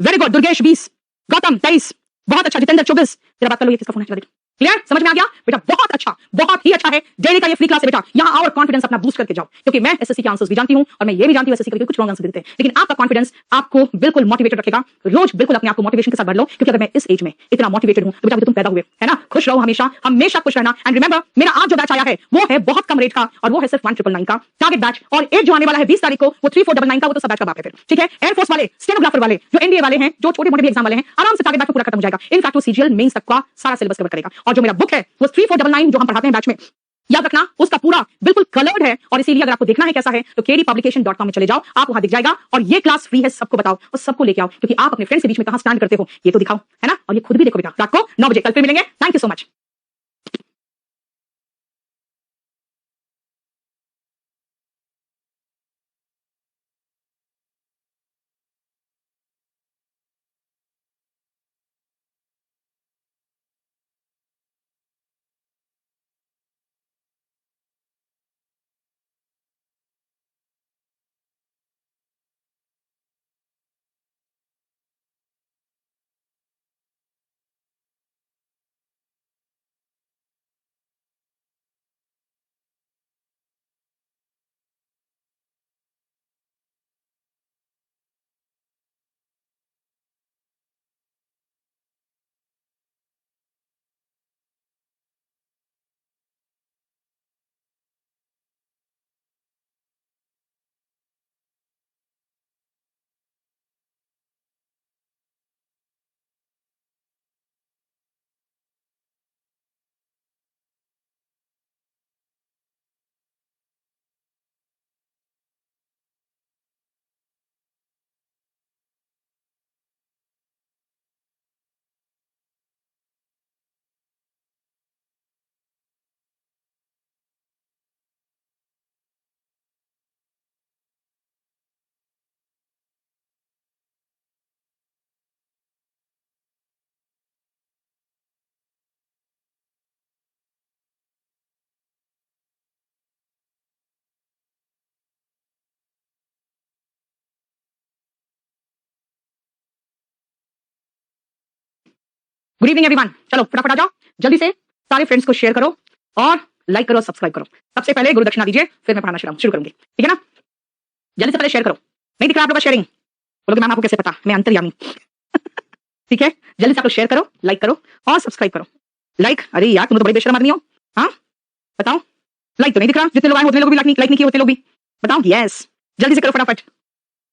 वेरी गुड, दुर्गेश 20, गौतम 23, बहुत अच्छा, जितेंद्र 24, तेरा बात कर लो, ये किसका फोन है, क्लियर, समझ में आ गया बेटा, बहुत अच्छा, बहुत ही अच्छा है। डेली का ये फ्री क्लास है बेटा, यहाँ और कॉन्फिडेंस अपना बूस्ट करके जाओ, क्योंकि मैं एसएससी के आंसर्स भी जानती हूँ और मैं ये भी जानती हूँ एसएससी के कुछ रॉन्ग आंसर देते हैं, लेकिन आपका कॉन्फिडेंस आपको बिल्कुल मोटिवेटेड रखेगा। रोज बिल्कुल अपने आप को मोटिवेशन के साथ भर लो, क्योंकि अगर मैं इस एज में इतना मोटिवेटेड हूँ तो बेटा तुम पैदा हुए है ना, खुश रहो हमेशा, हमेशा खुश रहना। एंड रिमेंबर, मेरा आज जो बैच आया है वो है बहुत कम रेट का, और वो है सिर्फ 1999 का टारगेट बैच, और एक जो आने वाला है 20 तारीख को, वो 3499 का, वो तो सब बैच का बाप है फिर, ठीक है। एयरफोर्स वाले, स्टेनोग्राफर वाले, जो एनडीए वाले हैं, जो छोटे मोटे भी एग्जाम वाले हैं, आराम से टारगेट बैच पूरा खत्म हो जाएगा। इनफैक्ट वो सीजीएल मेंस तक का सारा सिलेबस कवर करेगा, और जो मेरा बुक है वो 3499 जो हम पढ़ाते हैं बैच में, याद रखना, उसका पूरा बिल्कुल कलर्ड है, और इसीलिए अगर आपको देखना है कैसा है तो kdpublication.com में चले जाओ, आप वहां दिख जाएगा, और ये क्लास फ्री है, सबको बताओ और सबको लेके आओ, क्योंकि आप अपने फ्रेंड्स के बीच में कहां स्टैंड करते हो ये तो दिखाओ, है ना। और ये खुद भी देखो बेटा, रात को 9 बजे, कल फिर मिलेंगे, thank you so much. Good evening everyone, चलो फटाफट आ जाओ, जल्दी से सारे फ्रेंड्स को शेयर करो और लाइक करो, सब्सक्राइब करो। सबसे पहले गुरु दक्षिणा दीजिए, फिर मैं पढ़ाना शुरू करूंगी, ठीक है ना। जल्दी से पहले शेयर करो, नहीं दिख रहा आप लोग का शेयरिंग, बोलोगे मैम आपको कैसे पता, मैं अंतर्यामी ठीक है। जल्दी से आप लोग शेयर करो, लाइक करो और सब्सक्राइब करो। लाइक, अरे यार तुम तो बड़े बेशरम आदमी हो, हाँ बताओ, लाइक तो नहीं दिख रहा, जितने लोग आए उतने लोग भी लाइक नहीं किए, उतने लोग भी बताओ यस, जल्दी से करो फटाफट,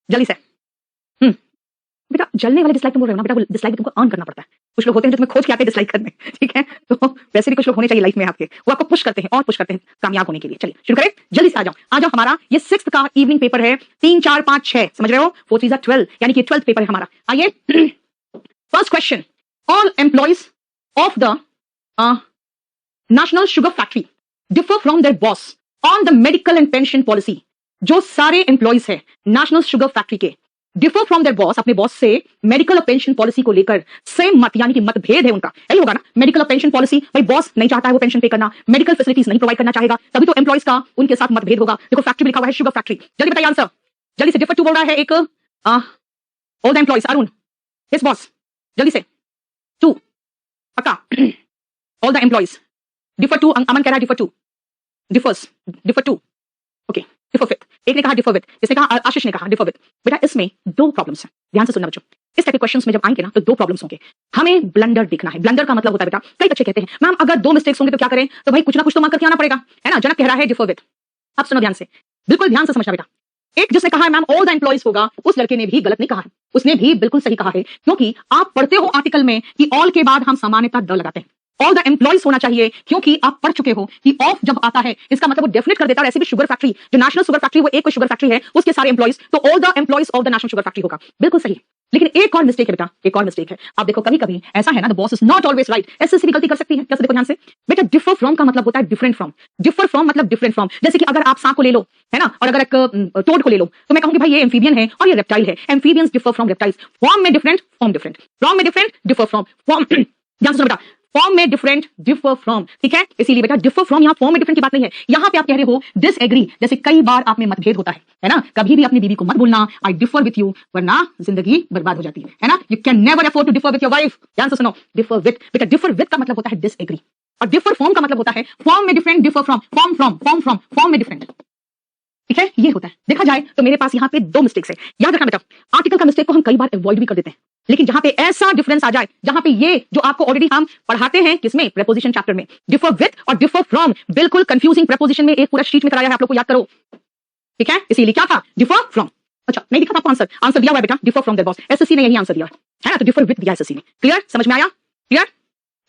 जल्दी से। बेटा जलने वाले डिसलाइक तुम बोल रहे हो ना बेटा, वो डिसलाइक तुमको अर्न करना पड़ता है। कुछ लोग होते हैं जो तुम्हें खोज के आते हैं डिसलाइक करने, ठीक है। तो वैसे भी कुछ लोग होने चाहिए लाइफ में आपके, वो आपको पुश करते हैं और पुश करते हैं कामयाब होने के लिए। चलिए शुरू करें, जल्दी से आ जाओ, आ जाओ। हमारा ये 6th का इवनिंग पेपर है, 3 4 5 6, समझ रहे हो, 4 3 12, यानी कि 12th पेपर है हमारा। आइए first question, all employees of the national sugar factory differ from there boss on the medical and pension policy. जो सारे एम्प्लॉइज है नेशनल शुगर फैक्ट्री के, डिफर फ्रॉम देयर बॉस, अपने बॉस से मेडिकल और पेंशन पॉलिसी को लेकर same मत, यानी कि मतभेद है उनका, यही होगा ना। मेडिकल और पेंशन पॉलिसी, भाई बॉस नहीं चाहता है वो पेंशन पे करना, मेडिकल फैसिलिटीज नहीं प्रोवाइड करना चाहेगा, तभी तो एम्प्लॉइज का उनके साथ मतभेद होगा। देखो फैक्ट्री लिखा हुआ है शुगर फैक्ट्री, जल्दी बताइए आंसर, जल्दी से। डिफर टू बोल रहा है एक all the employees, Arun yes boss, जल्दी से। टू पक्का, all the employees, differ to, Aman कह रहा है differ to, differs, differ to, okay differ with, एक ने कहा डिफर विथ, इसने कहा आशीष ने कहा डिफर विथ। बेटा इसमें दो प्रॉब्लम्स हैं, ध्यान से सुनना बच्चों। इस टाइप के क्वेश्चंस में जब आएंगे ना तो दो प्रॉब्लम्स होंगे। हमें ब्लंडर देखना है। ब्लंडर का मतलब होता है बेटा, कई बच्चे कहते हैं मैम अगर दो मिस्टेक्स होंगे तो क्या करें, तो भाई कुछ ना कुछ तो मार्क करके आना पड़ेगा, है ना। जनक कह रहा है डिफर विथ। अब सुनो ध्यान से, बिल्कुल ध्यान से समझना बेटा। एक जिसने कहा है मैम ऑल द एम्प्लॉइज होगा, उस लड़के ने भी गलत नहीं कहा है, उसने भी बिल्कुल सही कहा है, क्योंकि आप पढ़ते हो आर्टिकल में कि ऑल के बाद हम सामान्यतः द लगाते हैं। ऑल द एम्प्लॉइज होना चाहिए, क्योंकि आप पढ़ चुके हो कि ऑफ जब आता है इसका मतलब वो डेफिनेट कर देता है। और ऐसे भी शुगर फैक्ट्री, जो नेशनल शुगर फैक्ट्री, वो एक कोई शुगर फैक्ट्री है, उसके सारे एम्प्लॉइज, तो all the employees of the national sugar factory होगा, बिल्कुल सही। लेकिन एक और मिस्टेक है बेटा, एक और मिस्टेक है। आप देखो कभी कभी ऐसा है ना, the boss is not always right, SSC भी गलती कर सकती है। कैसे, देखो ध्यान से बेटा, डिफर फ्रॉम का मतलब होता है डिफरेंट फ्रॉम। डिफर फ्रॉम मतलब डिफरेंट फ्रॉम। जैसे कि अगर आप सांप को ले लो, है ना, और अगर एक टोड को ले लो, तो मैं कहूंगी भाई ये एम्फीबियन है और ये रेप्टाइल है। Amphibians differ from reptiles. Form में डिफरेंट, फॉर्म डिफरेंट, फॉर्म में डिफरेंट, डिफर फ्रॉम, फॉर्म ध्यान से सुनो बेटा, फॉर्म में डिफरेंट, डिफर फ्रॉम, ठीक है। इसीलिए बेटा डिफर फ्रॉम यहाँ फॉर्म में डिफरेंट की बात नहीं है। यहाँ पे आप कह रहे हो डिसएग्री, जैसे कई बार आप में मतभेद होता है ना। कभी भी अपनी बीवी को मत बोलना आई डिफर विथ यू, वरना जिंदगी बर्बाद हो जाती है ना। You can never afford to differ with your wife. ध्यान से सुनो, डिफर विथ बेटा, डिफर विथ का मतलब होता है डिसएग्री, और डिफर फ्रॉम का मतलब होता है फॉर्म में different, differ from, form from, form from, form में डिफरेंट, ठीक है। ये होता है। देखा जाए तो मेरे पास यहाँ पे दो मिस्टेक्स है, याद रखना बेटा। आर्टिकल का मिस्टेक को हम कई बार अवॉइड भी कर देते हैं, लेकिन जहां पे ऐसा डिफरेंस आ जाए, जहां पे ये जो आपको ऑलरेडी हम पढ़ाते हैं किसमें, प्रीपोजिशन चैप्टर में, डिफर विथ और डिफर फ्रॉम बिल्कुल कंफ्यूजिंग प्रीपोजिशन में एक पूरा शीट में कराया है, आप लोग को याद करो, ठीक है। इसीलिए क्या था, डिफर फ्रॉम। अच्छा नहीं दिखा था आपको आंसर, आंसर दिया हुआ है बेटा, differ from the boss. SSC ने यही आंसर दिया है ना, तो डिफर विथ दिया एसएससी ने। क्लियर, समझ में आया, क्लियर।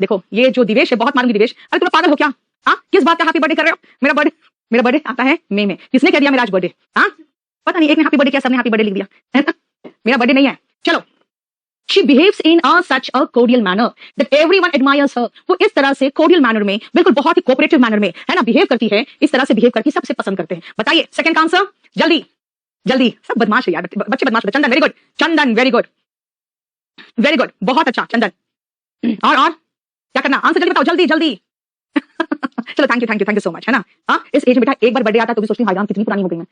देखो ये जो दिवेश है, बहुत मारूंगी दिवेश, अरे तुम पागल हो क्या, हाँ किस बात का हैप्पी बर्थडे कर रहे हो। मेरा बर्थडे आता है मई में। किसने कह दिया मेरा आज बर्थडे, हाँ पता नहीं, एक ने हैप्पी बर्थडे किया, सबने हैप्पी बर्थडे लिख दिया, है ना। मेरा बर्थडे नहीं है। चलो, she behaves in such a cordial manner that everyone admires her। वो इस तरह से cordial manner में, बिल्कुल बहुत ही कोऑपरेटिव मैनर में, है ना, बिहेव करती है, इस तरह से बिहेव करके सबसे पसंद करते हैं। बताइए सेकंड का आंसर, जल्दी जल्दी। सब बदमाश है यार, बच्चे बदमाश। चंदन वेरी गुड, चंदन वेरी गुड, वेरी गुड, बहुत अच्छा चंदन। और क्या करना, आंसर जल्दी बताओ, जल्दी जल्दी चलो थैंक यू सो मच, है ना। हाँ इस एज में बेटा एक बार बर्थडे आता है तो भी सोचती हूँ हाय राम कितनी पुरानी हो गई मैं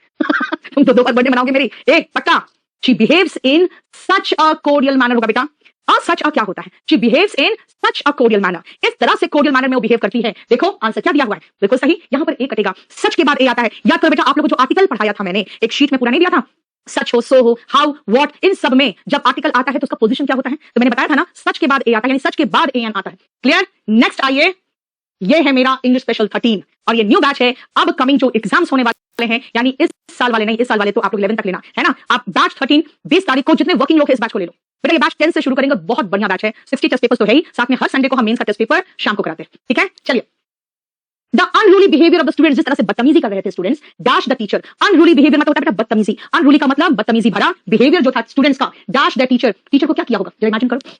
तुम तो दो बार बर्थडे मनाओगे मेरी, एक पक्का। She behaves in such a cordial manner होगा बेटा। such a क्या होता है, she behaves in such a cordial manner, इस तरह से cordial manner में वो बिहेव करती है। देखो आंसर क्या दिया हुआ है, बिल्कुल सही। यहाँ पर ए कटेगा, सच के बाद ए आता है। याद करो बेटा, आप लोगों को जो आर्टिकल पढ़ाया था मैंने, एक शीट में पूरा नहीं दिया था, सच हो, सो हो, हाउ, व्हाट, इन सब में जब आर्टिकल आता है तो उसका पोजीशन क्या होता है, तो मैंने बताया था ना, सच के बाद ए आता है, यानी सच के बाद एन आता है। क्लियर। नेक्स्ट आइए, ये है मेरा इंग्लिश स्पेशल 13 और ये न्यू बैच है। अब कमिंग जो एग्जाम्स होने वाले हैं, यानी इस साल वाले नहीं, इस साल वाले तो आप लोग 11 तक लेना, है ना। आप बैच 13 20 तारीख को जितने वर्किंग लोग हैं इस बैच को ले लो बेटा। ये बैच 10 से शुरू करेंगे, बहुत बढ़िया बैच है। 60 टेस्ट पेपर्स तो है ही, साथ में हर संडे को हम मेंस का टेस्ट पेपर शाम को कराते हैं, ठीक है। चलिए, the unruly behaviour of the students, जिस तरह से बदतमीजी कर रहे थे students, dash the teacher. Unruly behaviour मतलब होता है बेटा बदतमीजी, अनरूली का मतलब बदतमीजी भरा बिहेवियर जो था स्टूडेंट्स का, डैश द टीचर। टीचर को क्या किया होगा, जरा इमेजिन करो,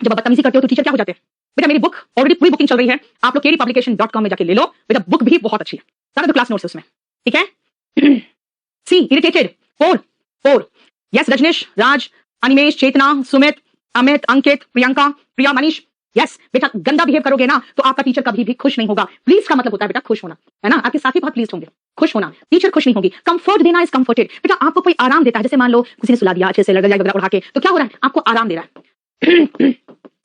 जब बदतमीजी करते हो तो टीचर क्या हो जाते हैं बेटा। मेरी बुक ऑलरेडी पूरी बुकिंग चल रही है, आप लोग kdpublication.com में जाके ले लो बेटा, बुक भी बहुत अच्छी है, सारा तो क्लास नोट्स है उसमें, ठीक है। सी इरिटेटेड, 4 यस, रजनीश, राज, अनिमेश, चेतना, सुमित, अमित, अंकित, प्रियंका, प्रिया, मनीष। यस बेटा, गंदा बिहेव करोगे ना तो आपका टीचर कभी भी खुश नहीं होगा। प्लीज का मतलब होता है बेटा खुश होना, है ना। आपके साथी बहुत प्लीज होंगे, खुश होना। टीचर खुश नहीं होगी। कंफर्ट देना इज कंफर्टेड बेटा, आपको कोई आराम देता है, जैसे मान लो किसी ने सुला दिया अच्छे से, लड़का वगैरह उठा के, तो क्या हो रहा है, आपको आराम दे रहा है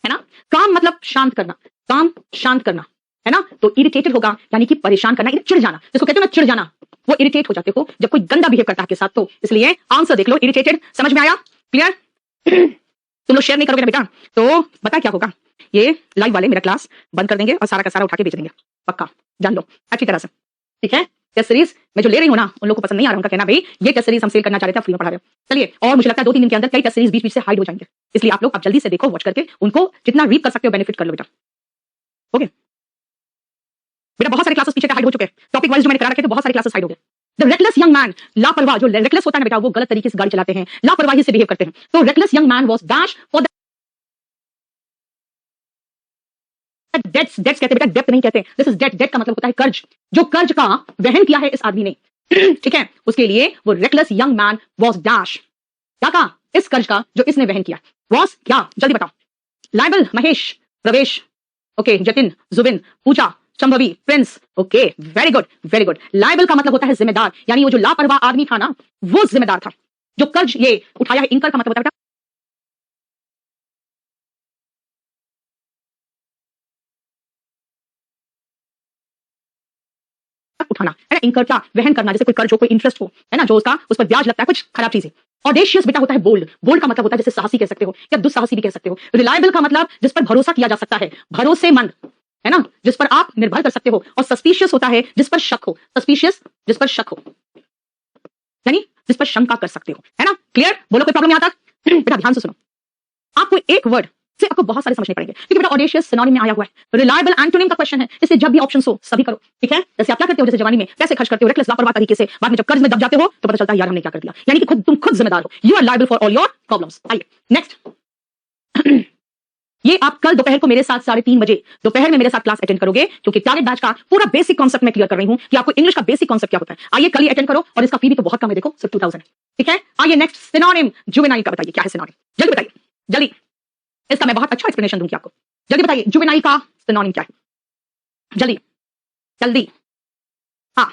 ना। काम मतलब शांत करना, काम शांत करना, है ना। तो इरिटेटेड होगा यानी कि परेशान करना, चिढ़ जाना, जिसको कहते हो ना चिढ़ जाना, वो इरिटेट हो जाते हो जब कोई गंदा बिहेव करता है आपके साथ। तो इसलिए आंसर देख लो, इरिटेटेड। समझ में आया, क्लियर। तुम लोग शेयर नहीं करोगे ना बेटा तो पता क्या होगा, ये लाइव वाले मेरा क्लास बंद कर देंगे और सारा का सारा उठा के बेच देंगे, पक्का जान लो अच्छी तरह से, ठीक है। टेस्ट सीरीज मैं जो ले रही हूँ ना, उन लोगों को पसंद नहीं आ रहा, उनका कहना भाई ये टेस्ट सीरीज हम सेल करना चाह रहे थे, फ्री में पढ़ा रहे हो। चलिए, और मुझे लगता है 2-3 दिन के अंदर कई टेस्ट सीरीज बीच बीच से हाइड हो जाएंगे, इसलिए आप लोग अब जल्दी से देखो, वॉच करके उनको जितना रीड कर सकते हो बेनिफिट कर लो बेटा। ओके बेटा, बहुत सारे क्लासेस पीछे हाइड हो चुके हैं, टॉपिक वाइज जो मैंने करा रखे थे बहुत सारे क्लासेस हाइड हो गए। द रेकलेस यंग मैन, लापरवाह, जो रेकलेस होता है ना बेटा, वो गलत तरीके से गाड़ी चलाते हैं, लापरवाही से बिहेव करते हैं। तो reckless young man was dash for dates, dates कहते हैं बेटा, डेप्थ नहीं कहते। दिस इज डेट, डेट का मतलब होता है कर्ज, जो कर्ज का वहन किया है इस आदमी ने, ठीक है, उसके लिए वो reckless young man was dash, क्या कहा, इस कर्ज का जो इसने वहन किया, वाज क्या, जल्दी बताओ। Liable, Mahesh, Pravesh, okay, Jatin, Zubin, Pooja, Sambhavi, Prince, okay, very good very good. Liable का मतलब होता है जिम्मेदार, यानी वो जो लापरवाह आदमी था ना, वो जिम्मेदार था, जो कर्ज ये उठाया है। इनकर का मतलब होता है उठाना है ना, इंकर क्या, वहन करना, जैसे कोई कर्ज हो, कोई इंटरेस्ट हो, है ना, जो उसका उस पर ब्याज लगता है, कुछ खराब चीज है। ऑडेशियस बेटा होता है बोल्ड, बोल्ड का मतलब होता है जैसे साहसी कह सकते हो या दुस्साहसी भी कह सकते हो। रिलायबल का मतलब जिस पर भरोसा किया जा सकता है, भरोसेमंद, है ना, जिस पर आप निर्भर कर सकते हो। और सस्पिशियस होता है जिस पर शक हो, सस्पिशियस जिस पर शक हो, यानी जिस पर शंका कर सकते हो, है ना। क्लियर, बोलो कोई प्रॉब्लम यहां तक? बेटा ध्यान से सुनो, आपको एक वर्ड से आपको बहुत सारे समझने पड़ेंगे, क्योंकि बेटा ऑडेशियस सिनोनिम में आया हुआ है। रिलायबल एंटोनिम का क्वेश्चन है, इसलिए जब भी ऑप्शन हो सभी करो, ठीक है। जैसे आप क्या करते हो, जैसे जवानी में पैसे खर्च करते हो रेकलेस लापरवाह तरीके से, बाद में जब कर्ज में दब जाते हो तो पता चलता है यार हमने क्या कर दिया, यानी कि तुम खुद जिम्मेदार हो, you are liable for all your problems. आइए नेक्स्ट ये आप कल दोपहर को मेरे साथ 3:30 बजे दोपहर में मेरे साथ क्लास अटेंड करोगे, क्योंकि टारगेट बैच का पूरा बेसिक कॉन्सेप्ट मैं क्लियर कर रही हूं कि आपको इंग्लिश का बेसिक कॉन्सेप्ट क्या होता है। आइए कल ही अटेंड करो, और इसका फी भी तो बहुत कम है, देखो सिर्फ 2000, ठीक है। आइए नेक्स्ट, सिनोनिम जुवेनाइल का बताइए क्या है सिनोनिम, जल्दी बताइए जल्दी, इसका मैं बहुत अच्छा एक्सप्लेनेशन दूंगी आपको, जल्दी बताइए जुवेनाइल का सिनोनिम क्या है, जल्दी जल्दी। हाँ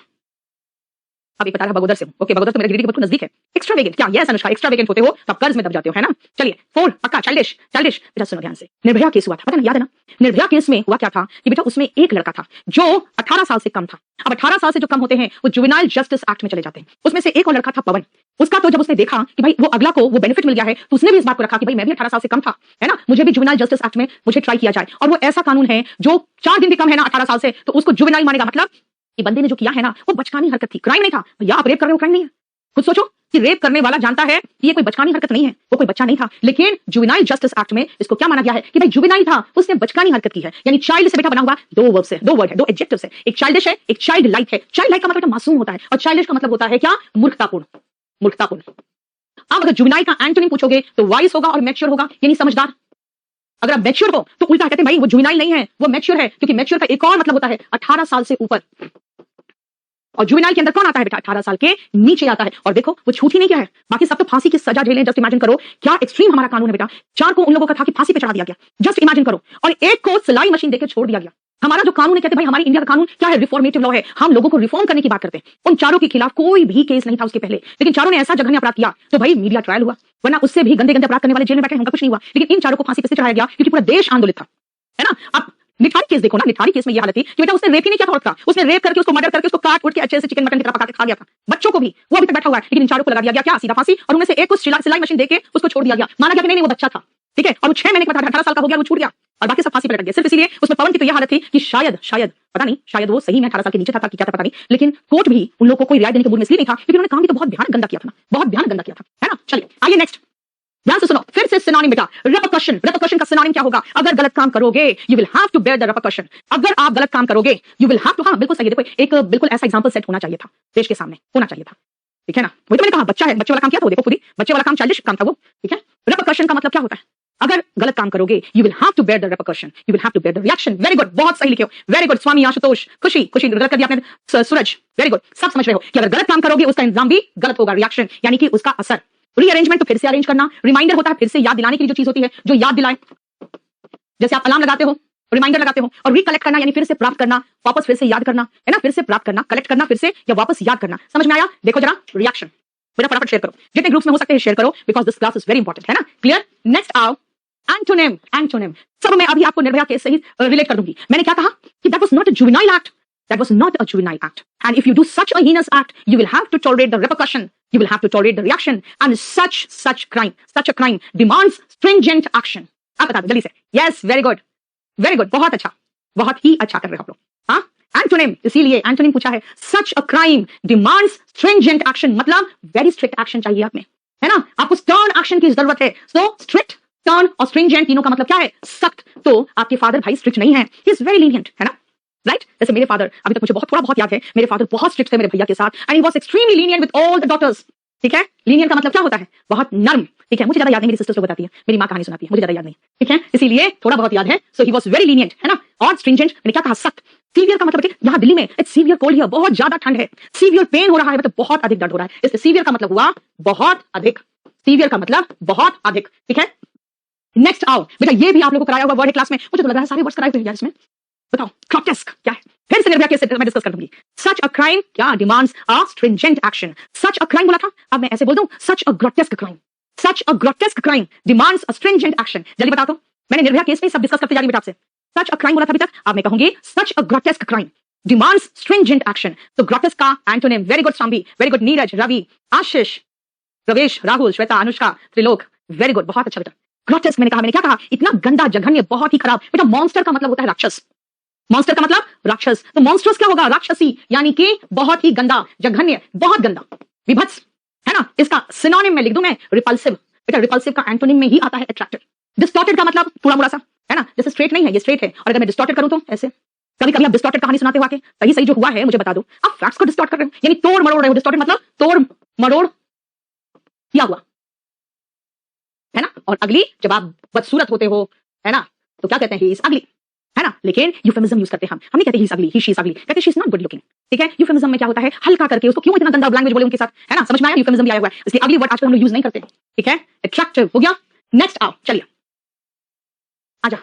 अभी बता रहा बगोदर से, ओके बगोदर तो मेरे गिरिडीह के बहुत नजदीक है। एक्स्ट्रावेगेंट क्या, यस अनुष्का, एक्स्ट्रावेगेंट होते हो तो आप कर्ज में दब जाते हो, है ना। चलिए 4 पक्का, चाइल्डिश चाइल्डिश। बेटा सुनो ध्यान से, निर्भया केस हुआ था, पता ना, याद है ना। निर्भया केस में हुआ क्या था कि बेटा उसमें एक लड़का था जो 18 साल से कम था। अब 18 साल से जो कम होते हैं वो जुवेनाइल जस्टिस एक्ट में चले जाते हैं। उसमें से एक और लड़का था पवन, उसका तो जब उसने देखा कि भाई वो अगला को वो बेनिफिट मिल गया है, तो उसने भी इस बात को रखा कि भाई मैं भी 18 साल से कम था, है ना, मुझे भी जुवेनाइल जस्टिस एक्ट में मुझे ट्राई किया जाए। और वो ऐसा कानून है जो 4 दिन भी कम है ना 18 साल से, तो उसको जुवेनाइल मानेगा। मतलब कि बंदे ने जो किया है ना वो बचकानी हरकत थी, क्राइम नहीं था। भैया आप रेप कर रहे हो, क्राइम नहीं है। खुद सोचो कि रेप करने वाला जानता है कि ये कोई बचकानी हरकत नहीं है, वो कोई बच्चा नहीं था, लेकिन जुवेनाइल जस्टिस एक्ट में इसको क्या माना गया है कि भाई जुवेनाइल था, उसने बचकानी हरकत की है। यानी चाइल्ड से बेटा बना हुआ 2 वर्ब से, 2 वर्ड है, 2 एडजेक्टिव्स है, एक चाइल्डिश है, एक चाइल्ड लाइक है। चाइल्ड लाइक का मतलब मासूम होता है, और चाइल्डिश का मतलब होता है क्या, मूर्खतापूर्ण, मूर्खतापूर्ण। अब अगर जुवेनाइल का एंटोनिम पूछोगे तो वाइस होगा और मैच्योर होगा, यानी समझदार। अगर आप मैच्योर हो तो उल्टा कहते हैं भाई वो जुवेनाइल नहीं है, वो मैच्योर है, क्योंकि मैच्योर का एक और मतलब होता है 18 साल से ऊपर। और जुवेनाइल के अंदर कौन आता है बेटा, 18 साल के नीचे आता है। और देखो वो छूट ही नहीं किया है, बाकी सब तो फांसी की सजा झेलें। जस्ट इमेजिन करो क्या एक्सट्रीम हमारा कानून है बेटा। 4 को उन लोगों का था कि फांसी पे चढ़ा दिया गया, जस्ट इमेजिन करो, और एक को सिलाई मशीन देकर छोड़ दिया गया। हमारा जो कानून है, कहते भाई हमारी इंडिया का कानून क्या है, रिफॉर्मेटिव लॉ है, हम लोगों को रिफॉर्म करने की बात करते हैं। उन चारों के खिलाफ कोई भी केस नहीं था उसके पहले, लेकिन चारों ने ऐसा जघन्य अपराध किया तो भाई मीडिया ट्रायल हुआ, वरना उससे भी गंदे गंदे अपराध करने वाले जेल में बैठे, उनका कुछ नहीं हुआ। लेकिन इन चारों को फांसी पे चढ़ाया गया क्योंकि पूरा देश आंदोलित था, है ना। अब निठारी केस देखो ना, निठारी केस में यह हालत थी कि बेटा उसने रेप ही नहीं किया था औरत का, उसने रेप करके उसको मर्डर करके उसको काट उठ के अच्छे से चिकन मटन की तरह पका के खा गया था, बच्चों को भी, वो अभी तक बैठा हुआ है। लेकिन इन चारों को लगा दिया गया क्या, सीधा फांसी, और उनमें से एक को सिलाई मशीन देके उसको छोड़ दिया गया। माना गया कि नहीं वो बच्चा था, ठीक है, और वो 6 महीने के बाद 18 साल का हो गया, वो छूट गया, और बाकी सब फांसी पे लटक गए। सिर्फ इसलिए उसमें पवन की तो यह हालत थी कि शायद पता नहीं, शायद वो सही में 18 साल के नीचे था कि क्या था पता नहीं, लेकिन कोर्ट भी उन लोगों को कोई रियायत देने के मूड में इसलिए नहीं था क्योंकि उन्होंने काम भी तो बहुत भयानक गंदा किया था ना, बहुत भयानक गंदा किया था, है ना। चलिए आइए नेक्स्ट, ध्यान से सुनो, फिर से सिनोनिम बेटा, रिपरकशन। रिपरकशन का सिनोनिम क्या होगा, अगर गलत काम करोगे you will have to bear the repercussion. अगर आप गलत काम करोगे यू विल हैव टू, हाँ बिल्कुल सही है। देखो एक बिल्कुल ऐसा एग्जांपल सेट होना चाहिए था, पेश के सामने होना चाहिए था, ठीक है ना। वही तो मैंने कहा बच्चा है, बच्चे वाला काम किया था वो, देखो खुद ही बच्चे वाला काम चाइल्डिश काम था वो, ठीक है। रिपरकशन का मतलब क्या होता है, अगर गलत काम करोगे you will have to bear the repercussion, you will have to bear the reaction. Very good, बहुत सही लिखे हो, वेरी गुड स्वामी आशुतोष, खुशी खुशी गलत कर दिया आपने सूरज, वेरी गुड। सब समझ रहे हो कि अगर गलत काम करोगे उसका इंतजाम भी गलत होगा, रिएक्शन यानी कि उसका असर। रीअरेंजमेंट तो फिर से अरेंज करना, रिमाइंडर होता है फिर से याद दिलाने की जो चीज होती है, जो याद दिलाए, जैसे आप अलार्म लगाते हो, रिमाइंडर लगाते हो, और रिकलेक्ट करना यानी फिर से प्राप्त करना, वापस फिर से याद करना, है ना, फिर से प्राप्त करना, कलेक्ट करना फिर से, या वापस याद करना। समझ में आया? देखो जरा रिएक्शन, मेरा फटाफट शेयर करो, जितने ग्रुप्स में हो सकते हैं शेयर करो, because this class is very important, है ना। क्लियर, नेक्स्ट आओ, एंटोनिम। एंटोनिम सब मैं अभी आपको निर्भया केस से ही रिलेट कर दूंगी। मैंने क्या कहा कि that was not a juvenile act, that was not a juvenile act, and if you do such a heinous act you will have to tolerate the repercussion, you will have to tolerate the reaction, and such a crime demands stringent action. आप बता दो जल्दी से, yes very good, बहुत अच्छा, बहुत ही अच्छा कर रहे हो आप लोग। हाँ एंटोनिम, इसीलिए एंटोनिम पूछा है, such a crime demands stringent action, मतलब very strict action चाहिए आप में, है ना, आपको stern action की जरूरत है। so strict, stern और stringent तीनों का मतलब क्या है, सख्त। तो आपके फादर भाई स्ट्रिक्ट नहीं है, he is very lenient, है ना, राइट। जैसे मेरे फादर, अभी तक मुझे थोड़ा बहुत याद है, मेरे फादर बहुत स्ट्रिक्ट थे मेरे भैया के साथ, and he was extremely lenient with all the daughters, ठीक है। लीनियंट का मतलब क्या होता है, बहुत नर्म, ठीक है। मुझे ज्यादा याद नहीं, मेरी सिस्टर्स को बताती है, मेरी मां कहानी सुनाती है, मुझे ज्यादा याद नहीं, ठीक है, इसीलिए थोड़ा बहुत याद है। सो ही वाज वेरी लीनियंट, है ना, और स्ट्रिंजेंट, मैंने क्या कहा, सख्त। सीवियर का मतलब यहाँ दिल्ली में इट्स सीवियर कोल्ड हियर, बहुत ज्यादा ठंड है, सीवियर पेन हो रहा है, मतलब बहुत अधिक दर्द हो रहा है, इसलिए सीवियर का मतलब हुआ बहुत अधिक, सीवियर का मतलब बहुत अधिक, ठीक है। नेक्स्ट आओ बेटा, ये भी आप लोगों को कराया हुआ वर्ड है क्लास में, मुझे तो लग रहा है सारे वर्ड्स कराए हुए हैं यार इसमें। बताओ ग्रोटेस्क क्या है, फिर से निर्भया केस से मैं डिस्कस कर दूंगी। सच अ क्राइम क्या demands a stringent action. Such a crime बोला था, अब मैं ऐसे बोल दूं, सच a grotesque crime, such a grotesque crime demands a stringent action. जल्दी बताओ तो, मैंने निर्भया केस में सब डिस्कस करते जा रही बेटा आपसे। सच अ क्राइम बोला था अभी तक, अब मैं कहूंगी such a grotesque crime, demands stringent action. तो ग्रॉटस का antonym, very good Sambi, very good Neeraj, Ravi, Ashish, Pravesh, Rahul, Shweta, Anushka, Trilok, very good, बहुत अच्छा बेटा। ग्रॉटस मैंने क्या कहा? इतना गंदा, जघन्य, बहुत ही खराब। बेटा मॉन्स्टर का मतलब होता है राक्षस, मॉन्स्टर का मतलब राक्षस। तो मॉन्स्टर्स क्या होगा? राक्षसी, यानी कि बहुत ही गंदा, जघन्य, बहुत गंदा, विभत्स, है ना। इसका सिनोनिम में लिख दूं मैं, रिपल्सिव। बेटा रिपल्सिव का एंटोनिम में ही आता है अट्रैक्टिव। डिस्टॉर्टेड का मतलब थोड़ा मोड़ा सा, है ना, जैसे स्ट्रेट नहीं है, ये स्ट्रेट है, और अगर मैं डिस्टॉर्टेड करूं तो ऐसे। कभी कभी आप डिस्टॉर्टेड कहानी सुनाते हो आके, सही सही जो हुआ है मुझे बता दो। आप फैक्ट्स को डिस्टॉर्ट कर रहे हो, यानी तोड़ मरोड़ रहे हो। डिस्टॉर्टेड मतलब तोड़ मरोड़ किया हुआ, है ना। और अगली, जब आप बदसूरत होते हो, है ना, तो क्या कहते हैं? ही इज अगली, है ना। लेकिन यूफेमिज्म यूज करते हैं हम नहीं कहते ही इज अगली, ही शी इज अगली, कहते she is not good looking. ठीक है, यूफेमिज्म में क्या होता है? हल्का करके उसको, क्यों इतना गंदा लैंग्वेज बोले उनके साथ, है ना। समझ में आया? यूफेमिज्म भी आया हुआ है, इसलिए अगली वर्ड आजकल हम लोग यूज नहीं करते। ठीक है, अट्रैक्टिव हो गया। नेक्स्ट आओ, चलिए आजा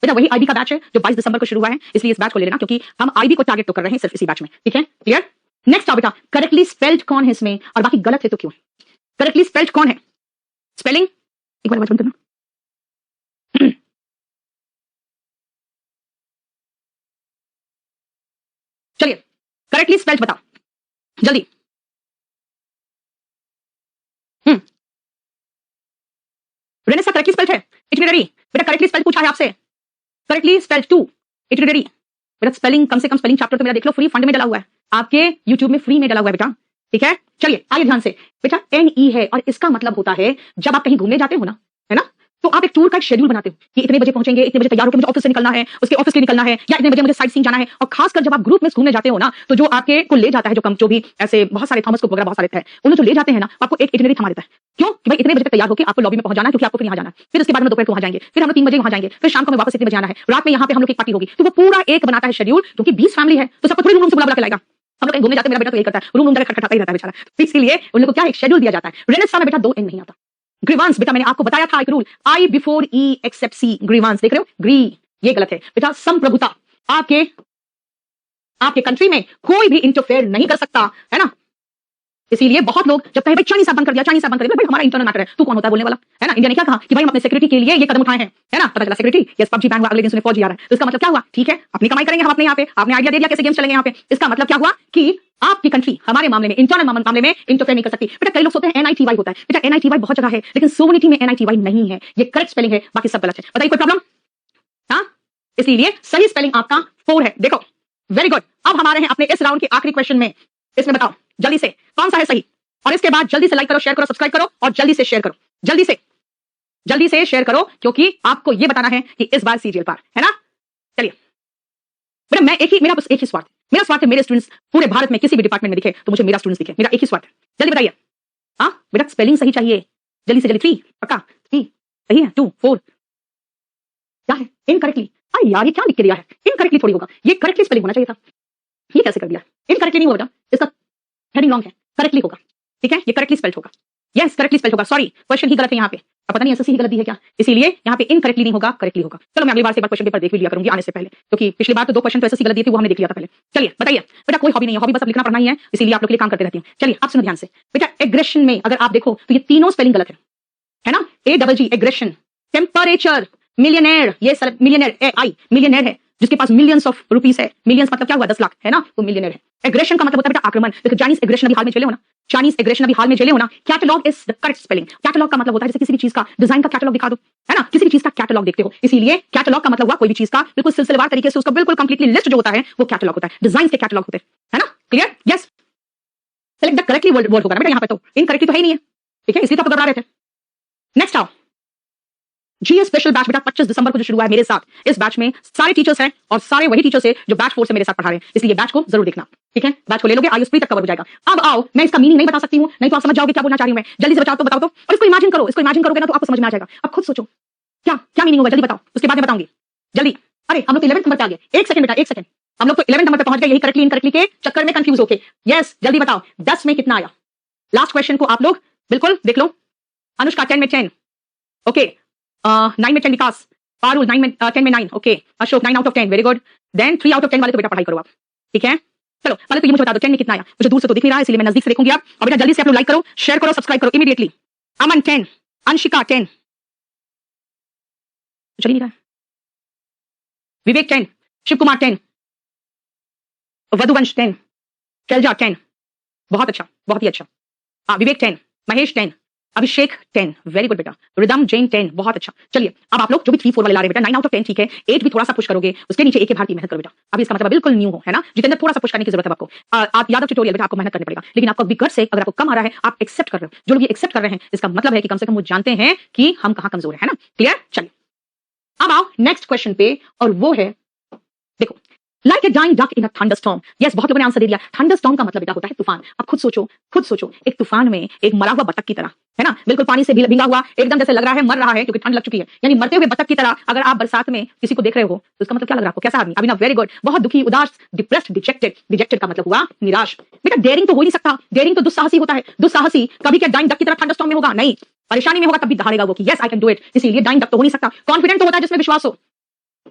बेटा, वही आईबी का बैच है जो 22 दिसंबर को शुरू हुआ है, इसलिए इस बैच को ले लेना, क्योंकि हम आईबी को टारगेट तो कर रहे हैं सिर्फ इसी बैच में। ठीक है, क्लियर। नेक्स्ट आओ बेटा, करेक्टली स्पेल्ड कौन है इसमें, और बाकी गलत है तो क्यों? करेक्टली स्पेल्ड कौन है? स्पेलिंग एक बार बंद करना। चलिए करेक्टली स्पेल्ड बताओ जल्दी। रेनेसा करेक्टली स्पेल्ड है, इटरेरी। बेटा करेक्टली स्पेल्ड पूछा है आपसे, करेक्टली स्पेल्ड टू, इटरेरी। बेटा स्पेलिंग, कम से कम स्पेलिंग चैप्टर तो मेरा देख लो, फ्री फंड में डला हुआ है आपके यूट्यूब में, फ्री में डला हुआ है बेटा। ठीक है, चलिए आइए ध्यान से। बेटा NE है, और इसका मतलब होता है जब आप कहीं घूमने जाते हो ना, है ना, तो आप एक टूर का शेड्यूल बनाते हो कि इतने बजे पहुंचेंगे, इतने बजे तैयार होकर मुझे ऑफिस से निकलना है, उसके ऑफिस से निकलना है, या इतने बजे मुझे साइट सीइंग जाना है। और खासकर जब आप ग्रुप में घूमने जाते हो ना, तो जो आपके को ले जाता है, जो भी ऐसे बहुत सारे थॉमस कुक वगैरह बहुत सारे थे, उन्हें जो ले जाते हैं ना, आपको एक इटिनरी थमा देता है। क्यों? कि भाई इतने बजे तक तैयार होकर आपको लॉबी में पहुंच जाना है, क्योंकि आपको फिर यहाँ जाना है, फिर उसके बाद में दोपहर को वहां जाएंगे, फिर हम लोग 3 बजे वहां जाएंगे, फिर शाम को हमें वापस इतने बजे आना है, रात में यहाँ पे हम लोग की पार्टी होगी। तो वो पूरा एक बनाता है शेड्यूल, क्योंकि 20 फैमिली है, तो सबको थोड़ी रूम से बुला के लाएगा। हम लोग कहीं घूमने जाते हैं, मेरा बेटा तो यही करता है, रूम खटखटाता ही रहता है बेचारा। तो इसलिए उन लोगों को क्या एक शेड्यूल दिया जाता है। रेनेसा में बेटा 2 N नहीं आता। ग्रीवांस बेटा मैंने आपको बताया था एक rule, I before E except C। Grievance देख रहे हो, ग्री, ये गलत है बेटा। संप्रभुता, आपके कंट्री में कोई भी इंटरफेयर नहीं कर सकता, है ना। इसीलिए बहुत लोग जब कहे भाई चाइनीज ऐप बंद कर दिया, चाइनीज ऐप बंद कर दिया, भाई हमारा इंटरनल मैटर है, तू कौन होता है बोलने वाला, है ना। इंडिया ने क्या कहा कि भाई हम अपने सिक्योरिटी के लिए ये कदम उठाए हैं, है ना। पता चला सिक्योरिटी, यस पबजी बैन हुआ, अगले दिन सुने फौजी आ रहा है, तो इसका मतलब क्या हुआ? ठीक है, अपनी कमाई करेंगे हम अपने यहाँ पे, आपने आइडिया दे दिया कैसे गेम्स चलेंगे यहाँ पे। इसका मतलब क्या हुआ कि आपकी कंट्री हमारे मामले में, इंटरनल मामले में इंटरफेयर नहीं कर सकती। बेटा कई लोग सोचते हैं NITY होता है, बेटा NITY बहुत जगह है, लेकिन सोवनिटी में NITY नहीं है, ये करेक्ट स्पेलिंग है, बाकी सब गलत है। बताइए कोई प्रॉब्लम? हाँ, इसलिए सही स्पेलिंग आपका 4 है। देखो वेरी गुड। अब हमारे हैं अपने इस राउंड के आखिरी क्वेश्चन में, इसमें बताओ जल्दी से कौन सा है सही, और इसके बाद जल्दी से लाइक करो, शेयर करो, सब्सक्राइब करो, और जल्दी से शेयर करो, जल्दी से शेयर करो, क्योंकि आपको यह बताना है कि इस बार सीरियल पार, है ना। चलिए बेटा, मेरा बस एक ही स्वार्थ है, मेरा स्वार्थ है मेरे स्टूडेंट्स पूरे भारत में किसी भी डिपार्टमेंट में दिखे तो मुझे मेरा स्टूडेंट्स दिखे, मेरा एक ही स्वार्थ है। जल्दी बताइए। हाँ बेटा स्पेलिंग सही चाहिए, जल्दी से जल्दी। 3 पक्का, 3 सही है, 2 4 क्या है? इनकरेक्टली। अरे यार ये क्या लिख के दिया है? इनकरेक्टली थोड़ी होगा, ये करेक्टली स्पेलिंग होना चाहिए था, ये कैसे कर दिया? इनकरेक्टली नहीं होगा, इसका हेडिंग रॉन्ग है, करेक्टली होगा। ठीक है, ये करेक्टली स्पेल्ड होगा, यस करेक्टली स्पेल्ड होगा। सॉरी क्वेश्चन ही गलत है यहाँ पे, अब पता नहीं एसएससी ही गलत दी है क्या, इसीलिए यहाँ पे इनकरेक्टली नहीं होगा, करेक्टली होगा। चलो मैं अगली बार से क्वेश्चन पेपर देख भी लिया करूंगी आने से पहले, क्योंकि पिछली बार तो 2 क्वेश्चन तो एसएससी गलत दिए थे, वो हमने देख लिया था पहले। चलिए बताइए बेटा, कोई हॉबी नहीं है, हॉबी बस अब लिखना पढ़ना ही है, इसीलिए आप लोग के लिए काम करते रहती हैं। चलिए आप सुनो ध्यान से बेटा, एग्रेशन में अगर आप देखो तो ये तीनों स्पेलिंग गलत है ना। AGG एग्रेशन, टेम्परेचर, मिलियनेयर, ये मिलियनेयर आई मिलियनेयर है जिसके पास मिलियंस ऑफ रुपीस है, मिलियंस मतलब क्या हुआ 10 लाख, है ना, वो मिलियनेयर है। एग्रेशन का मतलब होता है बेटा आक्रमण। देखो चाइनीज एग्रेशन अभी हाल में चले हो ना, चाइनीज एग्रेशन अभी हाल में चले हो ना। Catalogue is the correct spelling. Catalogue का मतलब होता है जैसे किसी भी चीज का डिजाइन का कैटलॉग दिखा दो, है ना, किसी भी चीज का कैटलॉग देखते हो, इसीलिए कैटलॉग का मतलब हुआ कोई भी चीज का बिल्कुल सिलसिलेवार तरीके से उसका बिल्कुल कंप्लीटली लिस्ट जो होता है वो कैटलॉग होता है, डिजाइन के कैटलॉग होते हैं, है ना। Clear? Yes, select the correctly word होगा बेटा, यहाँ पे तो इनकरेक्टली तो है ही नहीं है, ठीक है, इसलिए तो आप घबरा रहे थे। नेक्स्ट आओ, GS स्पेशल बैच बेटा 25 दिसंबर को जो शुरू हुआ है मेरे साथ, इस बैच में सारे टीचर्स हैं और सारे वही टीचर्स हैं जो बैच 4 से मेरे साथ पढ़ा रहे हैं, इसलिए बैच को जरूर देखना, ठीक है। बैच को ले लोगे, आयुष प्री तक कवर हो जाएगा। अब आओ, मैं इसका मीनिंग नहीं बता सकती हूं, नहीं तो आप समझ जाओगे क्या बोलना चाह रही हूं मैं, जल्दी से बताओ तो। और इसको इमेजिन करो, इसको इमेजिन करोगे ना तो आपको समझ में आ जाएगा। अब खुद सोचो क्या क्या मीनिंग होगा, जल्दी बताओ, उसके बाद मैं बताऊंगी जल्दी। अरे हम लोग 11th नंबर पे आ गए, 1 सेकंड बेटा 1 सेकंड, हम लोग तो 11th नंबर पे पहुंच गए, यही करेक्टली इनकरेक्टली के चक्कर में कंफ्यूज होके। यस जल्दी बताओ 10 में कितना आया, लास्ट क्वेश्चन को आप लोग बिल्कुल देख लो। अनुष्का 10 में 10, ओके, 9 में 10 विकास, पारुल 9 में 10 में 9, okay, Ashok 9 out of 10, very good. Then 3 out of 10 वाले तो बेटा पढ़ाई करो आप, ठीक है। चलो पहले तो ये मुझे बता दो 10 में कितना आया, मुझे दूर से तो दिख नहीं रहा है, इसलिए मैं नजदीक से देखूंगी। आप और बेटा जल्दी से आप लोग लाइक करो, शेयर करो, सब्सक्राइब करो इमीडिएटली। अमन 10, अंशिका 10, चल नहीं रहा है, विवेक 10, शिव कुमार 10, वधुवंश 10, शैलजा 10, बहुत अच्छा, बहुत ही अच्छा। विवेक 10, महेश 10, अभिषेक 10, वेरी गुड बेटा। रिदम जैन 10, बहुत अच्छा। चलिए अब आप लोग जो भी 3 4 वाले ला रहे बेटा, 9 आउट ऑफ 10 ठीक है। 8 भी थोड़ा सा पुश करोगे, उसके नीचे एक भारतीय मेहनत करो बेटा। अभी इसका मतलब बिल्कुल न्यू हो, है ना। जितेंद्र थोड़ा सा पुश करने की जरूरत है आपको। आप यादव ट्यूटोरियल बेटा आपको मेहनत करनी पड़ेगा, लेकिन आपको बिगर से अगर आपको कम आ रहा है आप एक्सेप्ट कर रहे हो। जो लोग ये एक्सेप्ट कर रहे हैं इसका मतलब है कि कम से कम वो जानते हैं कि हम कहां कमजोर है ना। क्लियर। चलिए अब आओ नेक्स्ट क्वेश्चन पे, और वो है देखो, like a dying duck in a thunderstorm. Yes, बहुत लोगों ने आंसर दे दिया। थंडरस्टॉर्म का मतलब बेटा होता है तूफान। अब खुद सोचो एक तूफान में एक मरा हुआ बतख की तरह, है ना, बिल्कुल पानी से भीगा हुआ, एकदम जैसे लग रहा है मर रहा है क्योंकि ठंड लग चुकी है, यानी मरते हुए बतख की तरह अगर आप बरसात में किसी को देख रहे हो तो इसका मतलब क्या लग रहा है आपको? कैसा आदमी? अभी ना, वेरी गुड, बहुत दुखी, उदास, डिप्रेस्ड, डिजेक्टेड। डिजेक्टेड का मतलब हुआ निराश। बेटा डेयरिंग तो हो ही नहीं सकता, डेयरिंग तो दुस्साहसी होता है। दुस्साहसी कभी क्या डाइंग डक की तरह थंडरस्टॉर्म में होगा? नहीं, परेशानी में होगा तब भी दहाड़ेगा वो कि yes I can do it. इसीलिए डाइंग डक तो हो नहीं सकता। कॉन्फिडेंट तो होता है जिसमें विश्वास हो,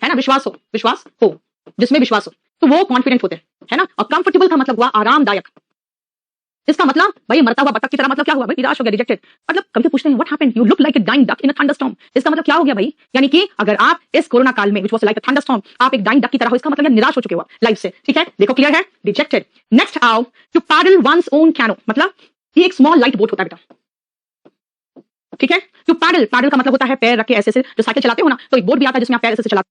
है ना, विश्वास हो जिसमें विश्वास हो तो वो कॉन्फिडेंट होते हैं, है ना। और कंफर्टेबल का मतलब हुआ आरामदायक। इसका मतलब भाई मरता हुआ बतख की तरह मतलब क्या हुआ भाई? निराश हो गया, रिजेक्टेड। मतलब कभी तो पूछते हैं what happened, you look like a dying duck in a thunderstorm. इसका मतलब क्या हो गया भाई? यानी कि अगर आप इस कोरोना काल में, which was like a thunderstorm, आप एक डाइंग डक की तरह हो, इसका मतलब निराश हो चुके हो लाइफ से। ठीक है, देखो क्लियर है, रिजेक्टेड। नेक्स्ट आओ, to paddle one's own canoe, मतलब ये एक स्मॉल लाइट बोट होता है बेटा। ठीक है, टू पैडल, पैडल का मतलब होता है पैर रख के ऐसे से, जो साइकिल चलाते हो ना, तो एक बोट भी आता है जिसमें आप पैर ऐसे से चलाते